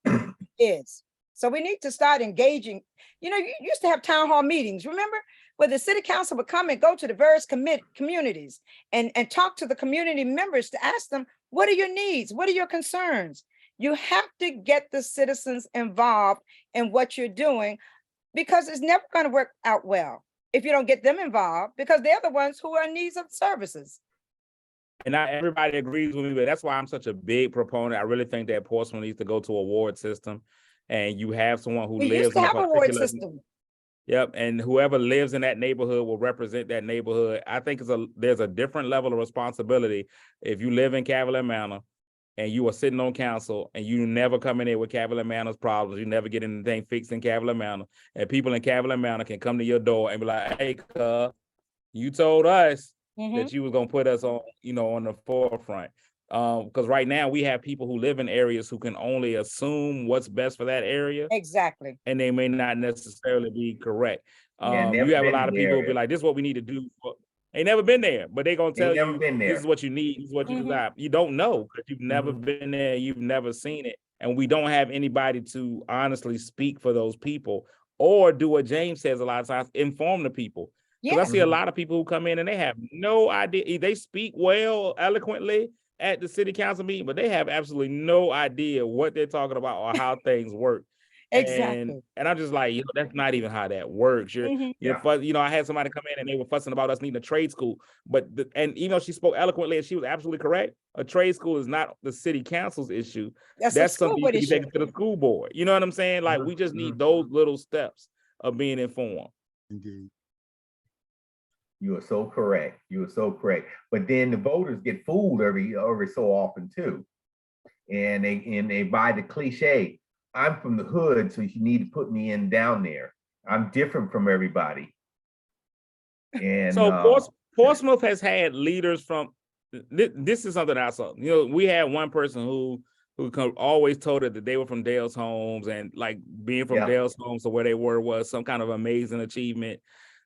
is. So we need to start engaging. You used to have town hall meetings, remember? Where the city council would come and go to the various communities and talk to the community members to ask them, what are your needs? What are your concerns? You have to get the citizens involved in what you're doing, because it's never going to work out well if you don't get them involved, because they're the ones who are in need of services. And not everybody agrees with me, but that's why I'm such a big proponent. I really think that Portsmouth needs to go to a ward system, and you have someone who lives in a particular system. Yep, and whoever lives in that neighborhood will represent that neighborhood. I think there's a different level of responsibility if you live in Cavalier Manor and you are sitting on council and you never come in there with Cavalier Manor's problems. You never get anything fixed in Cavalier Manor, and people in Cavalier Manor can come to your door and be like, "Hey, you told us that you was gonna put us on, on the forefront." Because right now we have people who live in areas who can only assume what's best for that area. Exactly. And they may not necessarily be correct. You have a lot of people who be like, this is what we need to do. They never been there, but they're going to tell you, this is what you need, this is what you desire. You don't know, because you've never been there, you've never seen it. And we don't have anybody to honestly speak for those people, or do what James says a lot of times, inform the people. Because I see a lot of people who come in and they have no idea. They speak well, eloquently at the city council meeting, but they have absolutely no idea what they're talking about or how things work. Exactly. And I'm just like, that's not even how that works. I had somebody come in and they were fussing about us needing a trade school, and even though she spoke eloquently and she was absolutely correct, a trade school is not the city council's issue. That's something you can be taken to the school board. You know what I'm saying? Like, we just need those little steps of being informed. Indeed. You are so correct. You are so correct. But then the voters get fooled every so often too. and they buy the cliche. I'm from the hood, so you need to put me in down there. I'm different from everybody. And so Portsmouth has had leaders from. This is something I saw. You know, we had one person who always told us that they were from Dale's Homes, and like being from Dale's Homes to where they were was some kind of amazing achievement.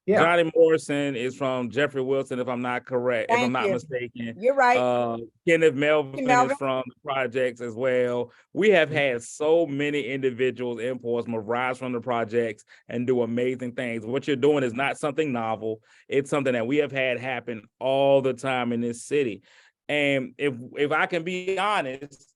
Yeah. Johnny Morrison is from Jeffrey Wilson, if I'm not correct, if I'm not mistaken. You're right. Kenneth Melvin is from the projects as well. We have had so many individuals in Portsmouth rise from the projects and do amazing things. What you're doing is not something novel. It's something that we have had happen all the time in this city. And if I can be honest,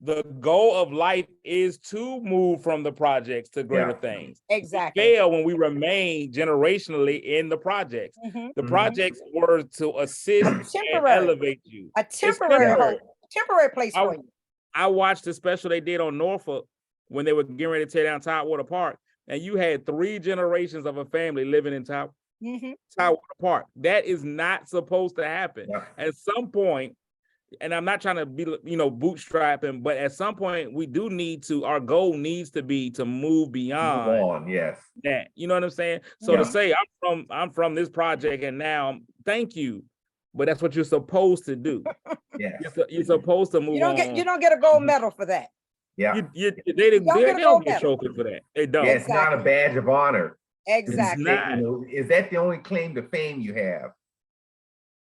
the goal of life is to move from the projects to greater things. Exactly. We fail when we remain generationally in the projects. The projects were to assist and elevate you. A temporary place for you. I watched the special they did on Norfolk when they were getting ready to tear down Tidewater Park, and you had 3 generations of a family living in Tidewater Park. That is not supposed to happen. At some point, and I'm not trying to be, bootstrapping, but at some point we do need to, our goal needs to be to move beyond that. You know what I'm saying? So to say I'm from this project and now thank you, but that's what you're supposed to do. You're supposed to move you don't get a gold medal for that. They don't get trophy for that. They don't. It's not a badge of honor. Exactly. Is that the only claim to fame you have?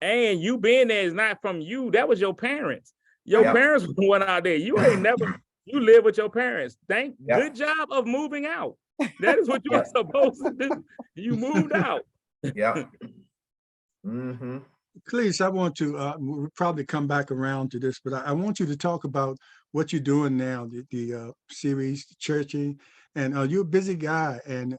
And you being there is not from you. That was your parents. Your parents went out there. You ain't never, you live with your parents. Good job of moving out. That is what you were supposed to do. You moved out. Cletus, I want to we'll probably come back around to this, but I want you to talk about what you're doing now, the series, Churchy, and you're a busy guy. And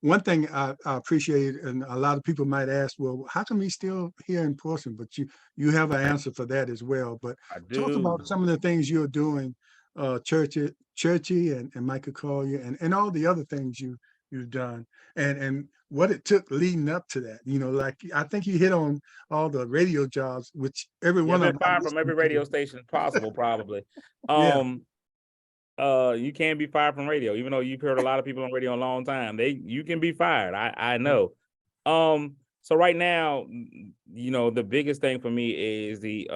one thing I appreciate, and a lot of people might ask, well, how come he's still here in Portsmouth? But you have an answer for that as well. But talk about some of the things you're doing, Churchy and Michael Collier, and all the other things you've done, and what it took leading up to that. Like I think you hit on all the radio jobs, which everyone been fired from every radio station possible, probably. You can't be fired from radio, even though you've heard a lot of people on radio a long time. You can be fired. I know. So right now, the biggest thing for me is the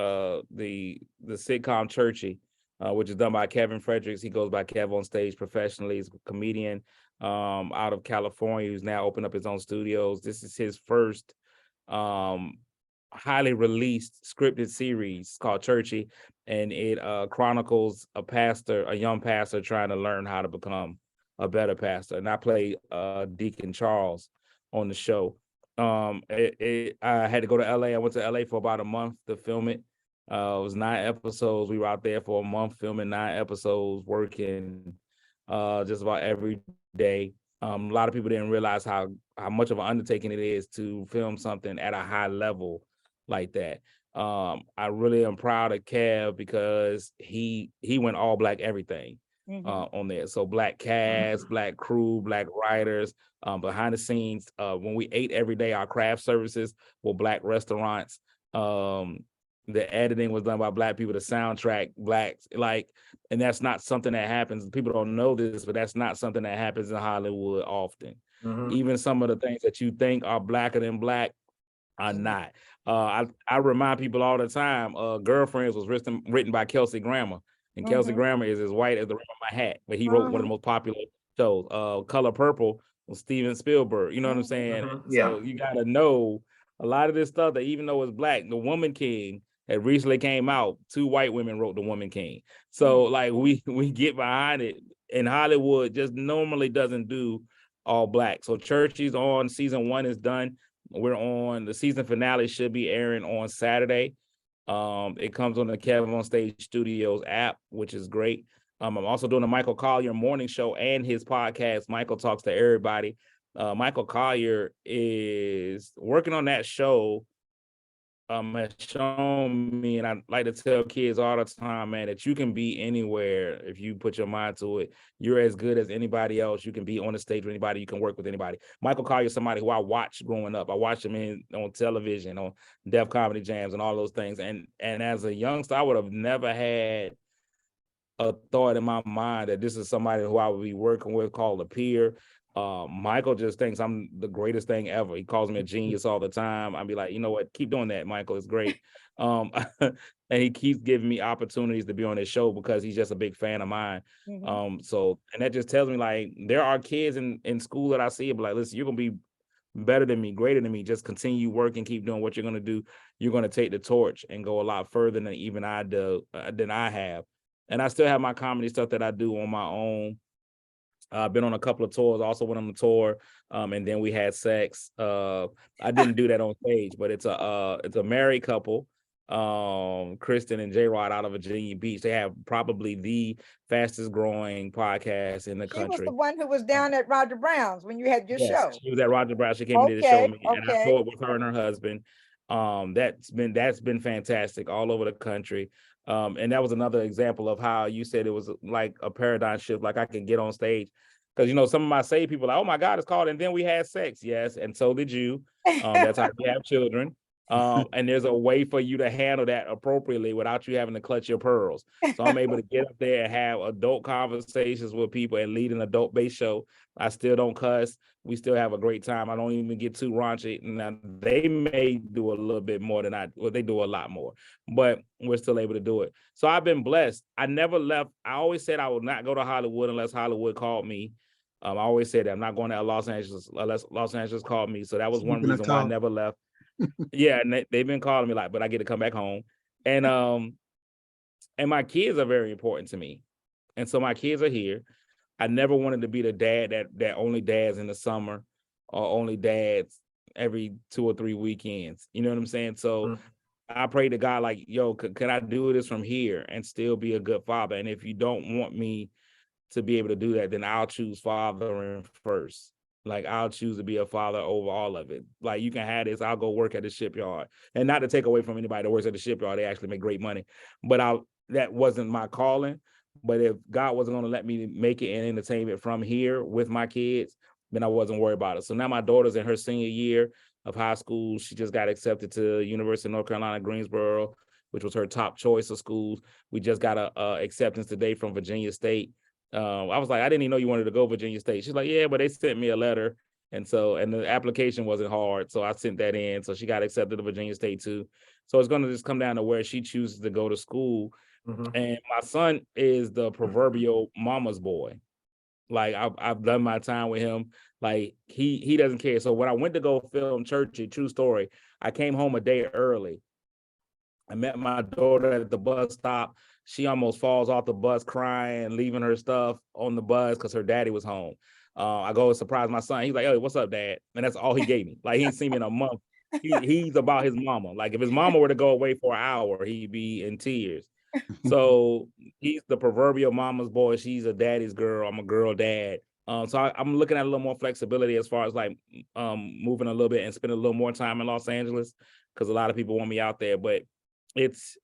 sitcom Churchy, which is done by Kevin Fredericks. He goes by Kev on stage professionally. He's a comedian out of California who's now opened up his own studios. This is his first highly released scripted series called Churchy, and it chronicles a young pastor trying to learn how to become a better pastor. And I play Deacon Charles on the show. I had to go to LA. I went to LA for about a month to film it. It was 9 episodes. We were out there for a month filming 9 episodes, working just about every day. A lot of people didn't realize how much of an undertaking it is to film something at a high level like that. I really am proud of Kev because he went all Black everything on there. So Black cast, Black crew, Black writers, behind the scenes. When we ate every day, our craft services were Black restaurants. The editing was done by Black people, the soundtrack, Blacks, and that's not something that happens. People don't know this, but that's not something that happens in Hollywood often. Even some of the things that you think are Blacker than Black are not. I remind people all the time, Girlfriends was written by Kelsey Grammer, and Kelsey Grammer is as white as the rim of my hat, but he wrote one of the most popular shows. Color Purple was Steven Spielberg, you know what I'm saying? So you gotta know a lot of this stuff that even though it's Black, The Woman King that recently came out, 2 white women wrote The Woman King. So we get behind it, and Hollywood just normally doesn't do all Black. So Churchy's on, season 1 is done. We're on, the season finale should be airing on Saturday. It comes on the Kevin on Stage Studios app, which is great. I'm also doing a Michael Collier morning show and his podcast, Michael Talks to Everybody. Michael Collier is working on that show. Has shown me, and I like to tell kids all the time, man, that you can be anywhere if you put your mind to it. You're as good as anybody else. You can be on the stage with anybody. You can work with anybody. Michael Collier is somebody who I watched growing up. I watched him on television, on Def Comedy Jams and all those things. And as a youngster, I would have never had a thought in my mind that this is somebody who I would be working with called a peer. Michael just thinks I'm the greatest thing ever. He calls me a genius all the time. I'd be like, you know what? Keep doing that, Michael. It's great. And he keeps giving me opportunities to be on his show because he's just a big fan of mine. So, and that just tells me like there are kids in school that I see, but like, listen, you're gonna be better than me, greater than me. Just continue working, keep doing what you're gonna do. You're gonna take the torch and go a lot further than even I do than I have. And I still have my comedy stuff that I do on my own. I've been on a couple of tours, also went on the tour, and then we had sex. I didn't do that on stage, but it's a married couple, Kristen and J-Rod out of Virginia Beach. They have probably the fastest growing podcast in the country. She was the one who was down at Roger Brown's when you had your show. She was at Roger Brown. She came and did a show with me, and I toured with her and her husband. That's been fantastic all over the country. And that was another example of how you said it was like a paradigm shift. Like I can get on stage because, you know, some of my saved people are like, oh my God, it's called And Then We Had Sex. Yes. And so did you. That's how we have children. And there's a way for you to handle that appropriately without you having to clutch your pearls. So I'm able to get up there and have adult conversations with people and lead an adult-based show. I still don't cuss. We still have a great time. I don't even get too raunchy. Now, they may do a little bit more than they do a lot more, but we're still able to do it. So I've been blessed. I never left. I always said I would not go to Hollywood unless Hollywood called me. I always said that I'm not going to Los Angeles unless Los Angeles called me. So that was one reason why I never left. Yeah, and they've been calling me like, but I get to come back home. And my kids are very important to me. And so my kids are here. I never wanted to be the dad that only dads in the summer or only dads every 2 or 3 weekends. You know what I'm saying? So I pray to God, like, yo, can I do this from here and still be a good father? And if you don't want me to be able to do that, then I'll choose fathering first. Like, I'll choose to be a father over all of it. Like, you can have this. I'll go work at the shipyard. And not to take away from anybody that works at the shipyard. They actually make great money. But that wasn't my calling. But if God wasn't going to let me make it in entertainment from here with my kids, then I wasn't worried about it. So now my daughter's in her senior year of high school. She just got accepted to University of North Carolina, Greensboro, which was her top choice of schools. We just got a acceptance today from Virginia State. I was like, I didn't even know you wanted to go Virginia State. She's like, yeah, but they sent me a letter. And the application wasn't hard. So I sent that in. So she got accepted to Virginia State too. So it's going to just come down to where she chooses to go to school. And my son is the proverbial mama's boy. Like I've done my time with him. Like he doesn't care. So when I went to go film Churchy, true story, I came home a day early. I met my daughter at the bus stop. She almost falls off the bus crying, leaving her stuff on the bus because her daddy was home. I go and surprise my son. He's like, "Hey, what's up, Dad?" And that's all he gave me. Like, he ain't seen me in a month. He's about his mama. Like, if his mama were to go away for an hour, he'd be in tears. So he's the proverbial mama's boy. She's a daddy's girl. I'm a girl dad. So I'm looking at a little more flexibility as far as like moving a little bit and spending a little more time in Los Angeles because a lot of people want me out there. But it's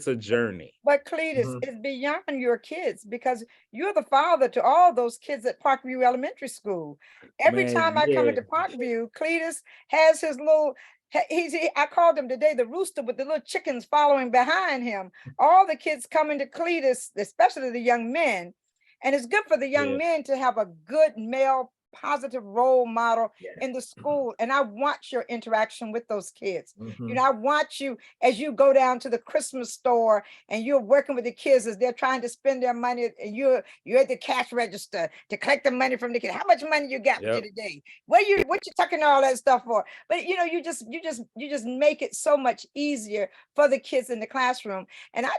a journey. But Cletus, it's beyond your kids because you're the father to all those kids at Parkview Elementary School. Every time I come into Parkview, Cletus has his little. I called him today the rooster with the little chickens following behind him. All the kids coming to Cletus, especially the young men. And it's good for the young men to have a good male positive role model in the school. And I watch your interaction with those kids. You know, I watch you as you go down to the Christmas store and you're working with the kids as they're trying to spend their money, and you're at the cash register to collect the money from the kids. How much money you got for today? What you tucking all that stuff for? But you know, you just make it so much easier for the kids in the classroom. And I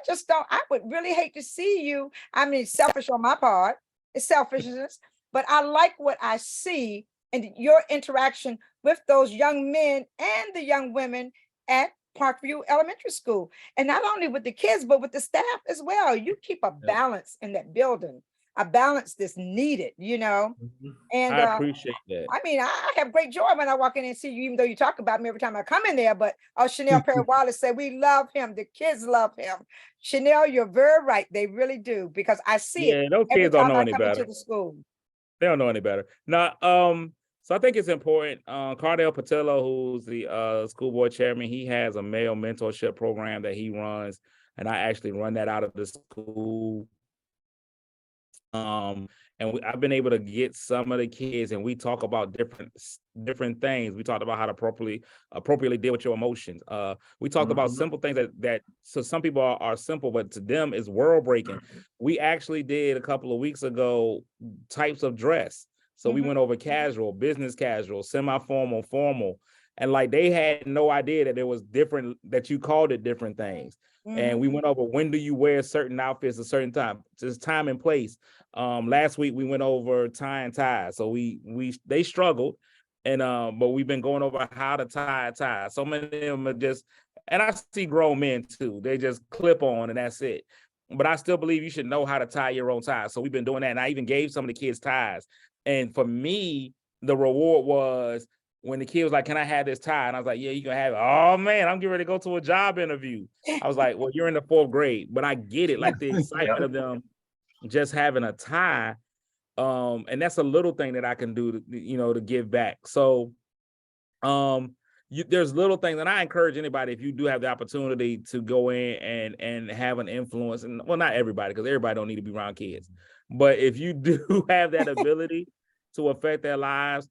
would really hate to see you. I mean, selfish on my part. It's selfishness. But I like what I see in your interaction with those young men and the young women at Parkview Elementary School. And not only with the kids, but with the staff as well. You keep a balance in that building, a balance that's needed, you know. And I appreciate that. I mean, I have great joy when I walk in and see you, even though you talk about me every time I come in there. But Chanel Perry Wallace said, we love him. The kids love him. Chanel, you're very right. They really do, because I see it those every kids don't time know I any come better. into the school. They don't know any better. Now, so I think it's important. Cardell Patillo, who's the school board chairman, he has a male mentorship program that he runs. and I actually run that out of the school. And I've been able to get some of the kids, and we talk about different things. We talked about how to appropriately deal with your emotions. We talked about simple things that so some people are simple, but to them is world breaking. We actually did a couple of weeks ago types of dress. So we went over casual, business casual, semi-formal, formal, and like they had no idea that it was different, that you called it different things. And we went over, when do you wear certain outfits a certain time? Just time and place. Last week we went over tie and tie. So they struggled, and but we've been going over how to tie a tie. So many of them are just, and I see grown men too. They just clip on and that's it. But I still believe you should know how to tie your own tie. So we've been doing that, and I even gave some of the kids ties. And for me, the reward was when the kid was like, "Can I have this tie?" And I was like, "Yeah, you can have it." "Oh man, I'm getting ready to go to a job interview." I was like, "Well, you're in the 4th grade," but I get it, like the excitement of them just having a tie. And that's a little thing that I can do to give back. So there's little things, and I encourage anybody, if you do have the opportunity to go in and have an influence, and well, not everybody, because everybody don't need to be around kids, but if you do have that ability to affect their lives,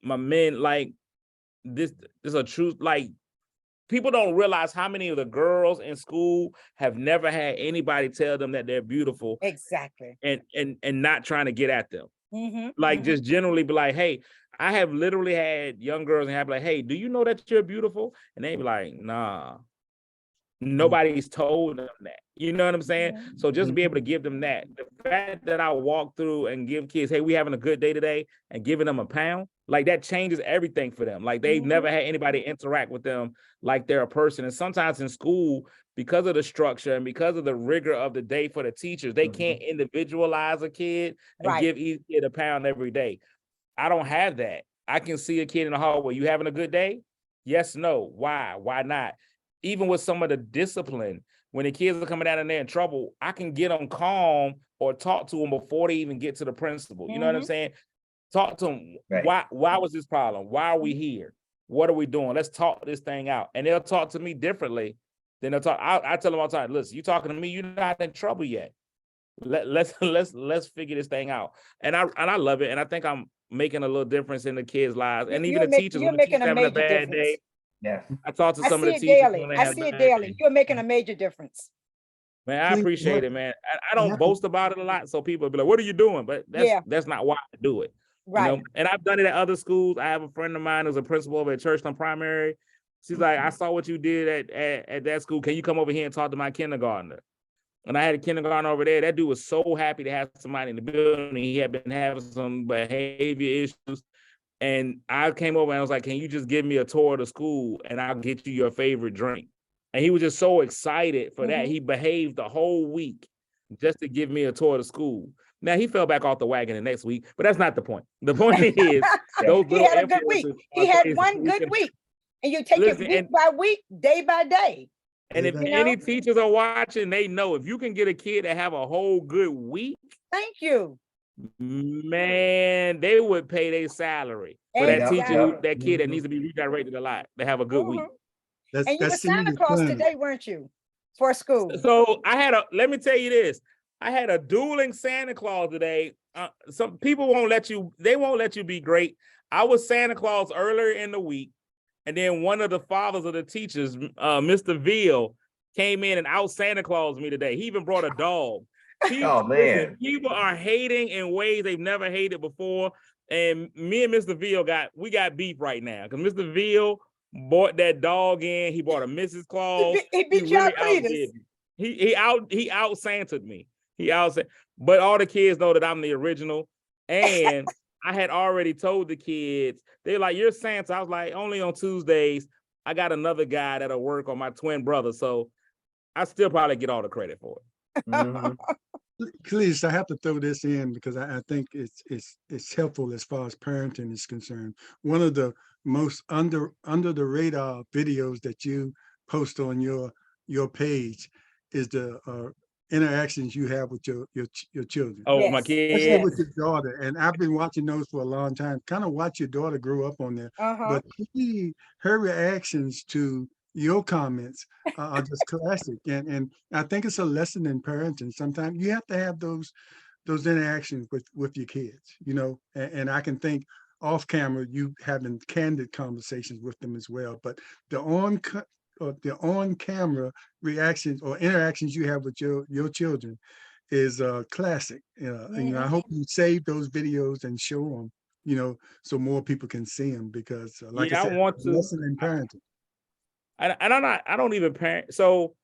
my men, like this is a truth. Like, people don't realize how many of the girls in school have never had anybody tell them that they're beautiful. Exactly. And not trying to get at them. Just generally be like, "Hey," I have literally had young girls and have like, "Hey, do you know that you're beautiful?" And they be like, "Nah." Nobody's told them that. You know what I'm saying? So just be able to give them that. The fact that I walk through and give kids, "Hey, we having a good day today," and giving them a pound, like that changes everything for them. Like they've never had anybody interact with them like they're a person. And sometimes in school, because of the structure and because of the rigor of the day for the teachers, they can't individualize a kid and give each kid a pound every day. I don't have that. I can see a kid in the hallway. "You having a good day?" "Yes, no." "Why? Why not?" Even with some of the discipline, when the kids are coming out and they're in trouble, I can get them calm or talk to them before they even get to the principal. You know what I'm saying? Talk to them. Right. Why was this problem? Why are we here? What are we doing? Let's talk this thing out. And they'll talk to me differently than they'll talk. I tell them all the time, "Listen, you talking to me, you're not in trouble yet. Let's figure this thing out." And I love it. And I think I'm making a little difference in the kids' lives. And even the teachers, when the teacher's having a bad day. Yes. I talk to some of the teachers. Daily. I see it daily. You're making a major difference. Man, I appreciate it, man. I don't boast about it a lot, so people be like, "What are you doing?" But that's not why I do it. Right. You know? And I've done it at other schools. I have a friend of mine who's a principal over at Churchland Primary. She's like, "I saw what you did at that school. Can you come over here and talk to my kindergartner?" And I had a kindergartner over there. That dude was so happy to have somebody in the building. He had been having some behavior issues. And I came over and I was like, "Can you just give me a tour of the school and I'll get you your favorite drink?" And he was just so excited for that. He behaved the whole week just to give me a tour of the school. Now he fell back off the wagon the next week, but that's not the point. The point is, those he had a good week. He had one good week. And you take it week by week, day by day. And if any teachers are watching, they know if you can get a kid to have a whole good week. Thank you. Man, they would pay their salary for that teacher, that kid that needs to be redirected a lot. They have a good week. And you were Santa Claus today, weren't you? For school. So let me tell you this. I had a dueling Santa Claus today. Some people won't let you be great. I was Santa Claus earlier in the week. And then one of the fathers of the teachers, Mr. Veal, came in and out Santa Claus me today. He even brought a dog. Listen, people are hating in ways they've never hated before. And me and Mr. Veal got beef right now because Mr. Veal bought that dog in. He bought a Mrs. Claus. He beat you out, Cletus. He out Santa'd me. But all the kids know that I'm the original. And I had already told the kids, they're like, "You're Santa." I was like, "Only on Tuesdays. I got another guy that'll work on my twin brother." So I still probably get all the credit for it. Cletus, I have to throw this in because I think it's helpful as far as parenting is concerned. One of the most under the radar videos that you post on your page is the interactions you have with your children. Oh, my kids. Especially with your daughter. And I've been watching those for a long time. Kind of watch your daughter grow up on there. But her reactions to your comments are just classic. And I think it's a lesson in parenting. Sometimes you have to have those interactions with your kids, you know, and I can think off camera, you having candid conversations with them as well. But the on camera reactions or interactions you have with your children is classic. And, you know, I hope you save those videos and show them, you know, so more people can see them because, like I Yeah, I said, want to. lesson in parenting. I don't even parent. So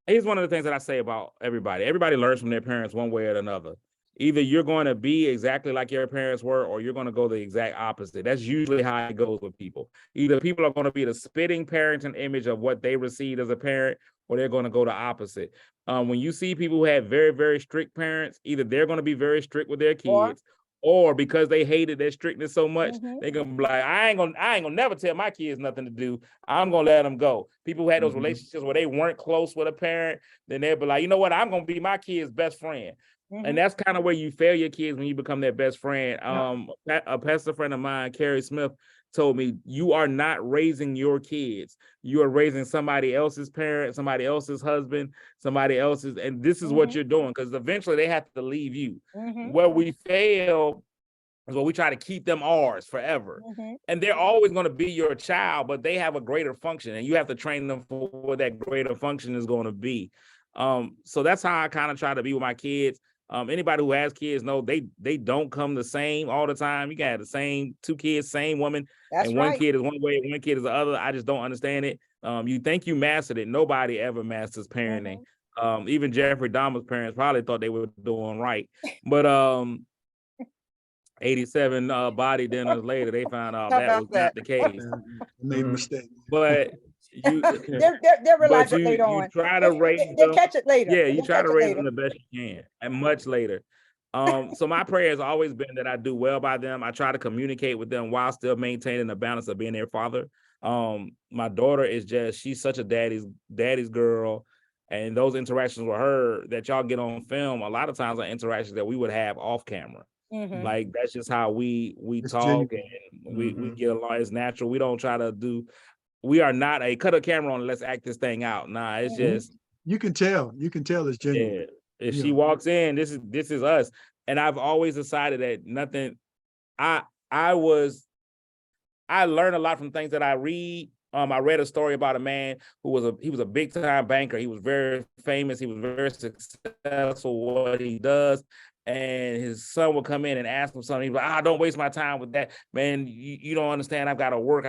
here's one of the things that I say about everybody. Everybody learns from their parents one way or another. Either you're going to be exactly like your parents were, or you're going to go the exact opposite. That's usually how it goes with people. Either people are going to be the spitting parenting image of what they received as a parent, or they're going to go the opposite. When you see people who have very, very strict parents, either they're going to be very strict with their kids, or because they hated their strictness so much, they're gonna be like, I ain't gonna never tell my kids nothing to do. I'm gonna let them go. People who had those relationships where they weren't close with a parent, then they'll be like, you know what, I'm gonna be my kid's best friend. And that's kind of where you fail your kids when you become their best friend. A pastor friend of mine, Carrie Smith, told me, you are not raising your kids. You are raising somebody else's parent, somebody else's husband, somebody else's, and this is what you're doing, because eventually they have to leave you. Where we fail is where we try to keep them ours forever. And they're always going to be your child, but they have a greater function, and you have to train them for what that greater function is going to be. So that's how I kind of try to be with my kids. Anybody who has kids know they don't come the same all the time. You can have the same two kids, same woman, and one kid is one way, one kid is the other. I just don't understand it. You think you mastered it. Nobody ever masters parenting. Even Jeffrey Dahmer's parents probably thought they were doing right. But 87 body dinners later, they found out that was not the case. Made a mistake. But you they'll realize what they're doing. You try to raise them. They'll catch it later. Yeah, you try to raise them the best you can, and much later. So my prayer has always been that I do well by them. I try to communicate with them while still maintaining the balance of being their father. My daughter is she's such a daddy's girl. And those interactions with her that y'all get on film, a lot of times are interactions that we would have off camera. Like that's just how we talk genuine. And we get along. It's natural. We don't try to do. We are not a cut a camera on and let's act this thing out. Nah, it's just you can tell it's genuine. Yeah. If she walks in, this is us. And I've always decided that nothing. I learn a lot from things that I read. I read a story about a man who was a big time banker. He was very famous. He was very successful what he does. And his son would come in and ask him something. He's like, don't waste my time with that, man. You don't understand. I gotta work.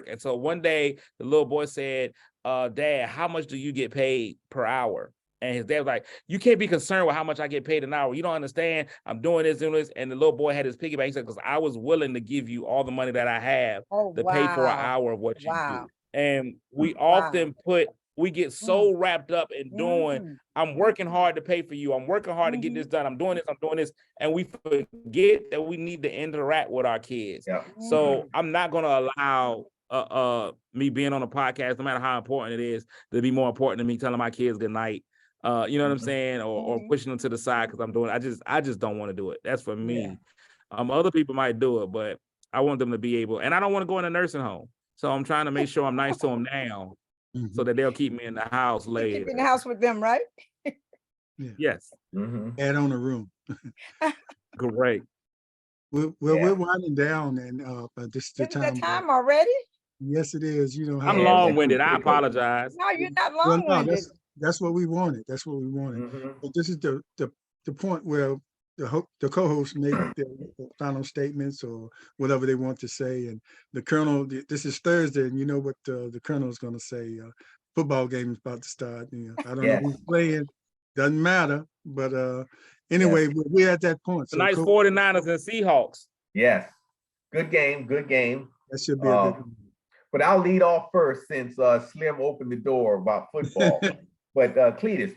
And so one day the little boy said, Dad, how much do you get paid per hour? And his dad was like, you can't be concerned with how much I get paid an hour. You don't understand. I'm doing this. And the little boy had his piggyback. He said, because I was willing to give you all the money that I have to pay for an hour of what you do. And we often we get so wrapped up in doing, I'm working hard to pay for you. I'm working hard to get this done. I'm doing this. And we forget that we need to interact with our kids. So I'm not going to allow me being on a podcast, no matter how important it is, to be more important than me telling my kids good night. You know what I'm saying? Or pushing them to the side because I'm doing it. I just don't want to do it. That's for me. Other people might do it, but I want them to be able, and I don't want to go in a nursing home. So I'm trying to make sure I'm nice to them now. So that they'll keep me in the house later. Keep in the house with them, right? Yes. Add on a room. Great. We're winding down, and this is the time. Time already? Yes, it is. You know, I'm long-winded. I apologize. No, you're not long-winded. That's what we wanted. But this is the point where the co-hosts make their final statements or whatever they want to say. And the Colonel, this is Thursday, and you know what the Colonel is going to say. Football game is about to start. I don't know who's playing. Doesn't matter. But anyway, we're at that point. So nice 49ers and Seahawks. Yes. Good game. That should be a good game. But I'll lead off first since Slim opened the door about football. But Cletus.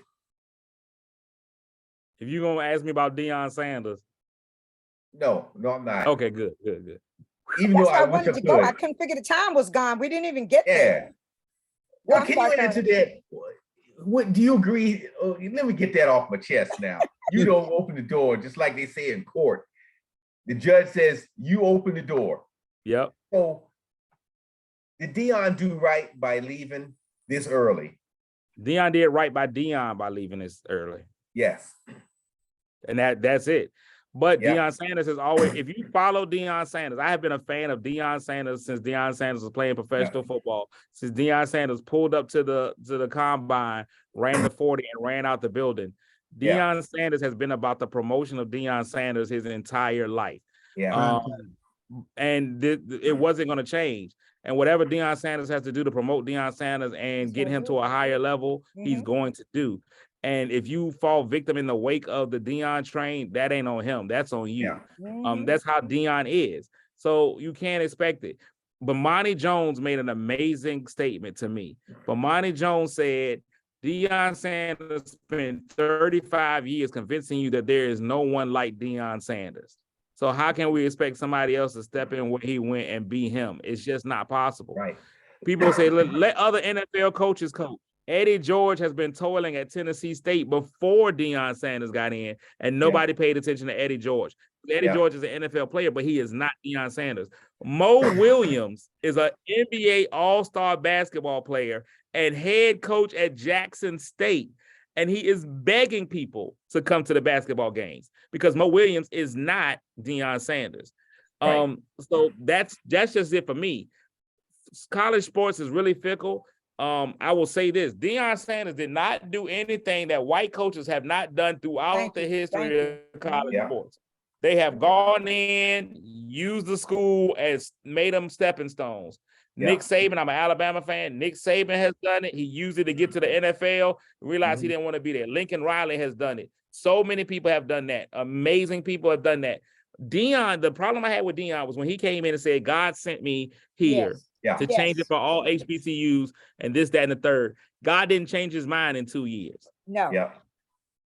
If you're going to ask me about Deion Sanders. No, I'm not. Okay, good. Even though I wanted to go, I couldn't figure the time was gone. We didn't even get there. Well, can you answer that? What do you agree? Let me get that off my chest now. You don't open the door, just like they say in court. The judge says, you open the door. Yep. So Did Deion do right by leaving this early? Deion did right by Deion by leaving this early. Yes. And that's it. But Yep. Deion Sanders has always, if you follow Deion Sanders, I have been a fan of Deion Sanders since Deion Sanders was playing professional football. Since Deion Sanders pulled up to the combine, ran the 40 and ran out the building. Deion Sanders has been about the promotion of Deion Sanders his entire life. Yeah. And it wasn't going to change. And whatever Deion Sanders has to do to promote Deion Sanders and get him to a higher level, he's going to do. And if you fall victim in the wake of the Deion train, that ain't on him. That's on you. That's how Deion is. So you can't expect it. But Monty Jones made an amazing statement to me. But Monty Jones said, Deion Sanders spent 35 years convincing you that there is no one like Deion Sanders. So how can we expect somebody else to step in where he went and be him? It's just not possible. Right. People say, let other NFL coaches coach. Eddie George has been toiling at Tennessee State before Deion Sanders got in, and nobody paid attention to Eddie George. Eddie George is an NFL player, but he is not Deion Sanders. Mo Williams is an NBA All-Star basketball player and head coach at Jackson State. And he is begging people to come to the basketball games because Mo Williams is not Deion Sanders. So that's just it for me. College sports is really fickle. I will say this: Deion Sanders did not do anything that white coaches have not done throughout the history of college sports. They have gone in, used the school as made them stepping stones. Nick Saban, I'm an Alabama fan. Nick Saban has done it. He used it to get to the NFL. Realized he didn't want to be there. Lincoln Riley has done it. So many people have done that. Amazing people have done that. Deion, the problem I had with Deion was when he came in and said, God sent me here to change it for all HBCUs and this, that, and the third. God didn't change his mind in 2 years. No. Yeah.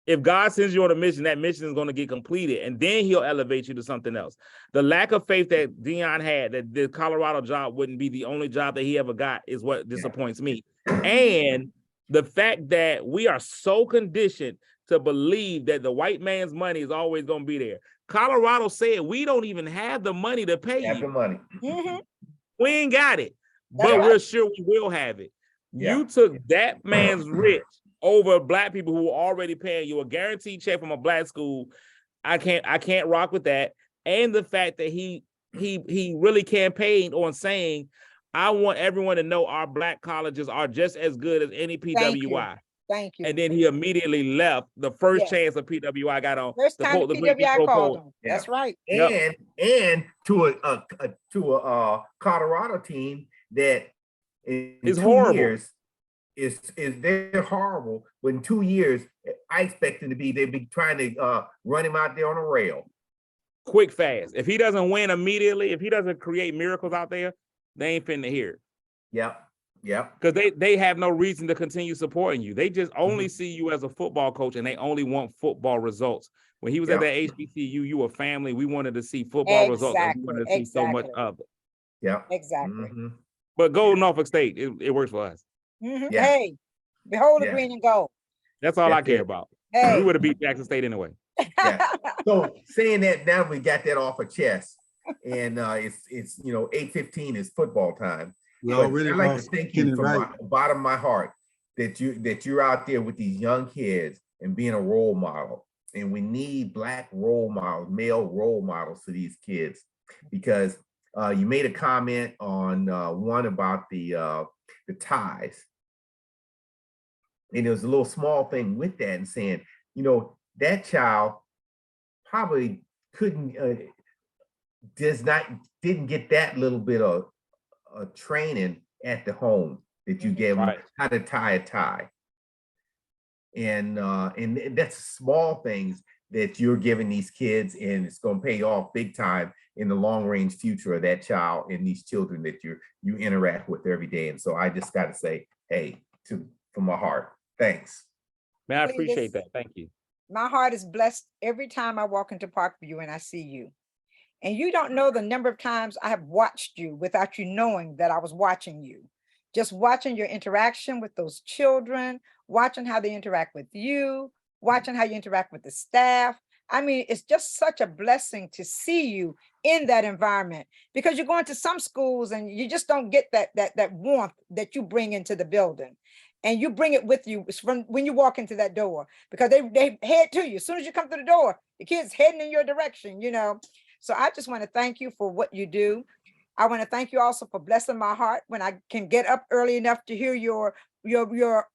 If God sends you on a mission, that mission is going to get completed, and then he'll elevate you to something else. The lack of faith that Deion had, that the Colorado job wouldn't be the only job that he ever got, is what disappoints me. And the fact that we are so conditioned to believe that the white man's money is always going to be there. Colorado said, we don't even have the money to pay you. The money. We ain't got it, but we're sure we will have it. You took that man's rich over black people who are already paying you a guaranteed check from a black school. I can't rock with that. And the fact that he really campaigned on saying, I want everyone to know our black colleges are just as good as any PWI. Thank you. And then he immediately left the first chance of PWI got on. First time the PWI called him. That's right. And to a Colorado team that in is 2 horrible. years is they're horrible. But in 2 years, I expect them to be, they'd be trying to run him out there on a rail. Quick, fast. If he doesn't win immediately, if he doesn't create miracles out there, they ain't finna hear it. Because they have no reason to continue supporting you. They just only see you as a football coach, and they only want football results. When he was at that HBCU, you were family. We wanted to see football results. And we wanted to see so much of it. Yeah, exactly. But go Norfolk State. It works for us. Hey, behold the green and gold. That's all I care about. Hey. We would have beat Jackson State anyway. So saying that, now we got that off our chest, and it's 8:15 is football time. I'd like to thank you from the bottom of my heart that you're out there with these young kids and being a role model. And we need black role models, male role models for these kids, because you made a comment on one about the ties. And there was a little small thing with that, and saying, that child probably didn't get that little bit of training at the home that you gave them, how to tie a tie. And that's small things that you're giving these kids, and it's going to pay off big time in the long range future of that child and these children that you interact with every day. And so I just got to say, hey, from my heart, thanks. Man, I appreciate that. Thank you. My heart is blessed every time I walk into Parkview and I see you. And you don't know the number of times I have watched you without you knowing that I was watching you. Just watching your interaction with those children, watching how they interact with you, watching how you interact with the staff. I mean, it's just such a blessing to see you in that environment, because you're going to some schools and you just don't get that warmth that you bring into the building. And you bring it with you from when you walk into that door, because they head to you. As soon as you come through the door, the kids heading in your direction, you know. So I just want to thank you for what you do. I want to thank you also for blessing my heart when I can get up early enough to hear your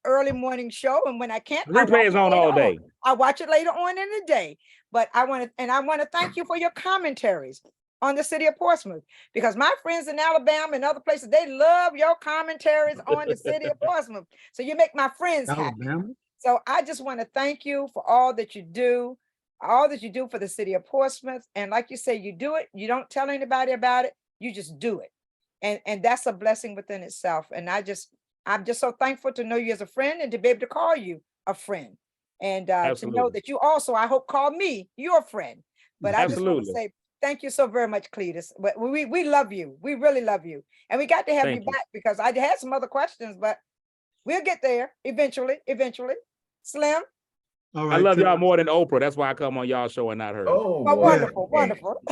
early morning show. And when I can't, replay is on all day. I watch it later on in the day. But I want to thank you for your commentaries on the city of Portsmouth, because my friends in Alabama and other places, they love your commentaries on the city of Portsmouth. So you make my friends happy. So I just want to thank you for all that you do for the city of Portsmouth. And like you say, you do it, you don't tell anybody about it, you just do it. And that's a blessing within itself. And I'm just so thankful to know you as a friend and to be able to call you a friend. And to know that you also, I hope, call me your friend. But I just want to say thank you so very much, Cletus. But we love you. We really love you. And we got to have you back, because I had some other questions, but we'll get there eventually. Slim? All right, I love y'all more than Oprah. That's why I come on y'all show and not her. Oh, well, wonderful, wonderful.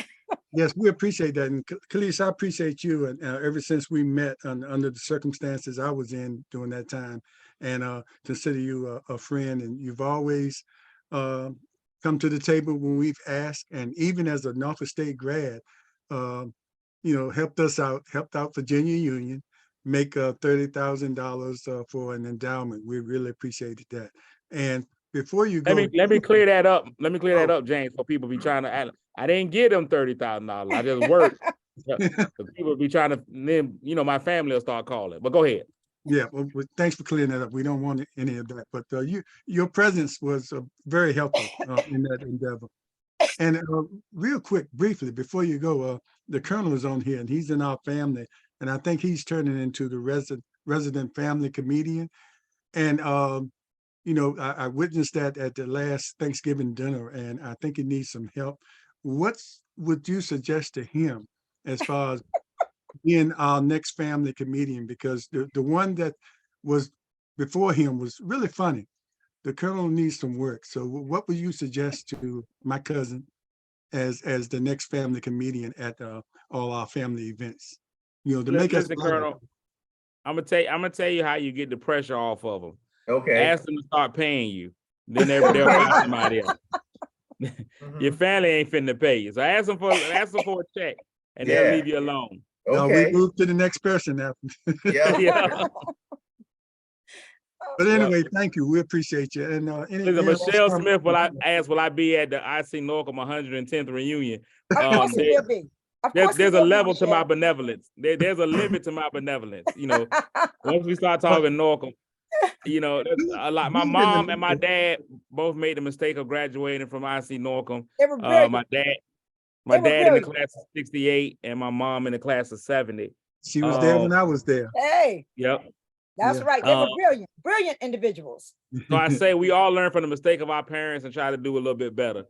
Yes, we appreciate that. And Cletus, I appreciate you. And ever since we met under the circumstances I was in during that time, and consider you a friend, and you've always come to the table when we've asked, and even as a Norfolk State grad, helped us out, helped out Virginia Union make $30,000 for an endowment. We really appreciated that. And before you go, let me clear that up. Let me clear that up, James, for people be trying to add. I didn't get them $30,000. I just worked. People be trying to, then my family will start calling. But go ahead. Yeah, well, thanks for clearing that up. We don't want any of that. But your presence was very helpful in that endeavor. And real quick, briefly, before you go, the Colonel is on here, and he's in our family, and I think he's turning into the resident family comedian. And I witnessed that at the last Thanksgiving dinner, and I think he needs some help. What would you suggest to him as far as being our next family comedian? Because the one that was before him was really funny. The Colonel needs some work. So what would you suggest to my cousin as the next family comedian at all our family events? To make us. Colonel, I'm gonna tell you how you get the pressure off of them. Okay. Ask them to start paying you. Then they'll find somebody else. Your family ain't finna pay you. So ask them for a check, and they'll leave you alone. Okay. We move to the next person now. Yeah. But anyway, thank you. We appreciate you. And Michelle Smith, will I be at the IC Norcom 110th reunion? Of course it will be. There's a level to my benevolence. There's a limit to my benevolence. Once we start talking Norcom, a lot. My mom and my dad both made the mistake of graduating from IC Norcom. They were my dad in the class of 68 and my mom in the class of 70. She was there when I was there. Hey. Yep. That's right. They were brilliant individuals. So I say we all learn from the mistake of our parents and try to do a little bit better.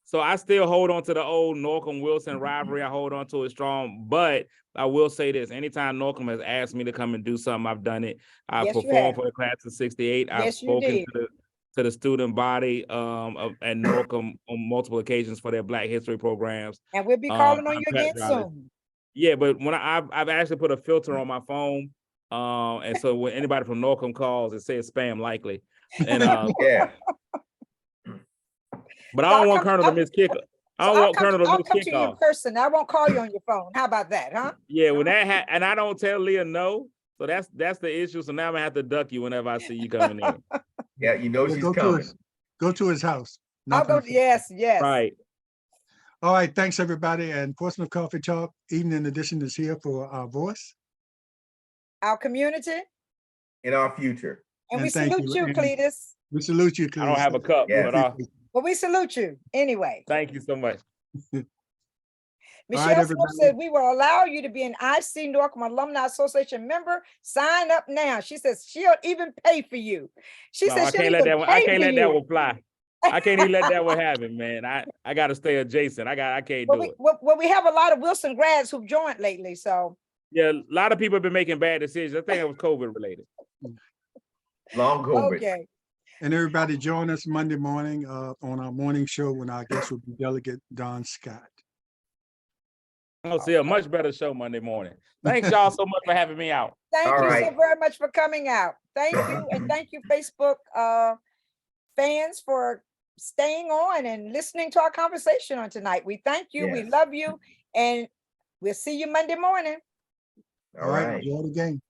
So I still hold on to the old Norcom-Wilson rivalry. I hold on to it strong, but I will say this: anytime Norcom has asked me to come and do something, I've done it. I've performed for the class of 68. I've spoken to the student body at Norcom on multiple occasions for their Black History programs. And we'll be calling on you again soon. Yeah, but when I've actually put a filter on my phone, and so when anybody from Norcom calls, it says spam likely. And but I don't want Colonel to miss kicker. I don't want Colonel to miss kickoff. I'll come to you in person. I won't call you on your phone. How about that, huh? Yeah, when that and I don't tell Leah no. So that's the issue. So now I'm gonna have to duck you whenever I see you coming in. Yeah, she's coming. Go to his house. I'll go. Yes. Right. All right. Thanks, everybody. And Portsmouth Coffee Talk Evening Edition is here for our voice, our community, in our future. And we salute you, Cletus. We salute you, Cletus. I don't have a cup, but we salute you anyway. Thank you so much. Michelle Smith said we will allow you to be an IC Norcom Alumni Association member. Sign up now. She says she'll even pay for you. She says I can't let that one fly. I can't even let that one happen, man. I got to stay adjacent. I can't do it. Well, we have a lot of Wilson grads who've joined lately, so. Yeah, a lot of people have been making bad decisions. I think it was COVID related. Long COVID. Okay. And everybody join us Monday morning on our morning show when our guest will be Delegate Don Scott. I'll see a much better show Monday morning. Thanks y'all so much for having me out. Thank you so very much for coming out. Thank you. And thank you, Facebook fans, for staying on and listening to our conversation on tonight. We thank you. We love you. And we'll see you Monday morning. All right. Enjoy the game.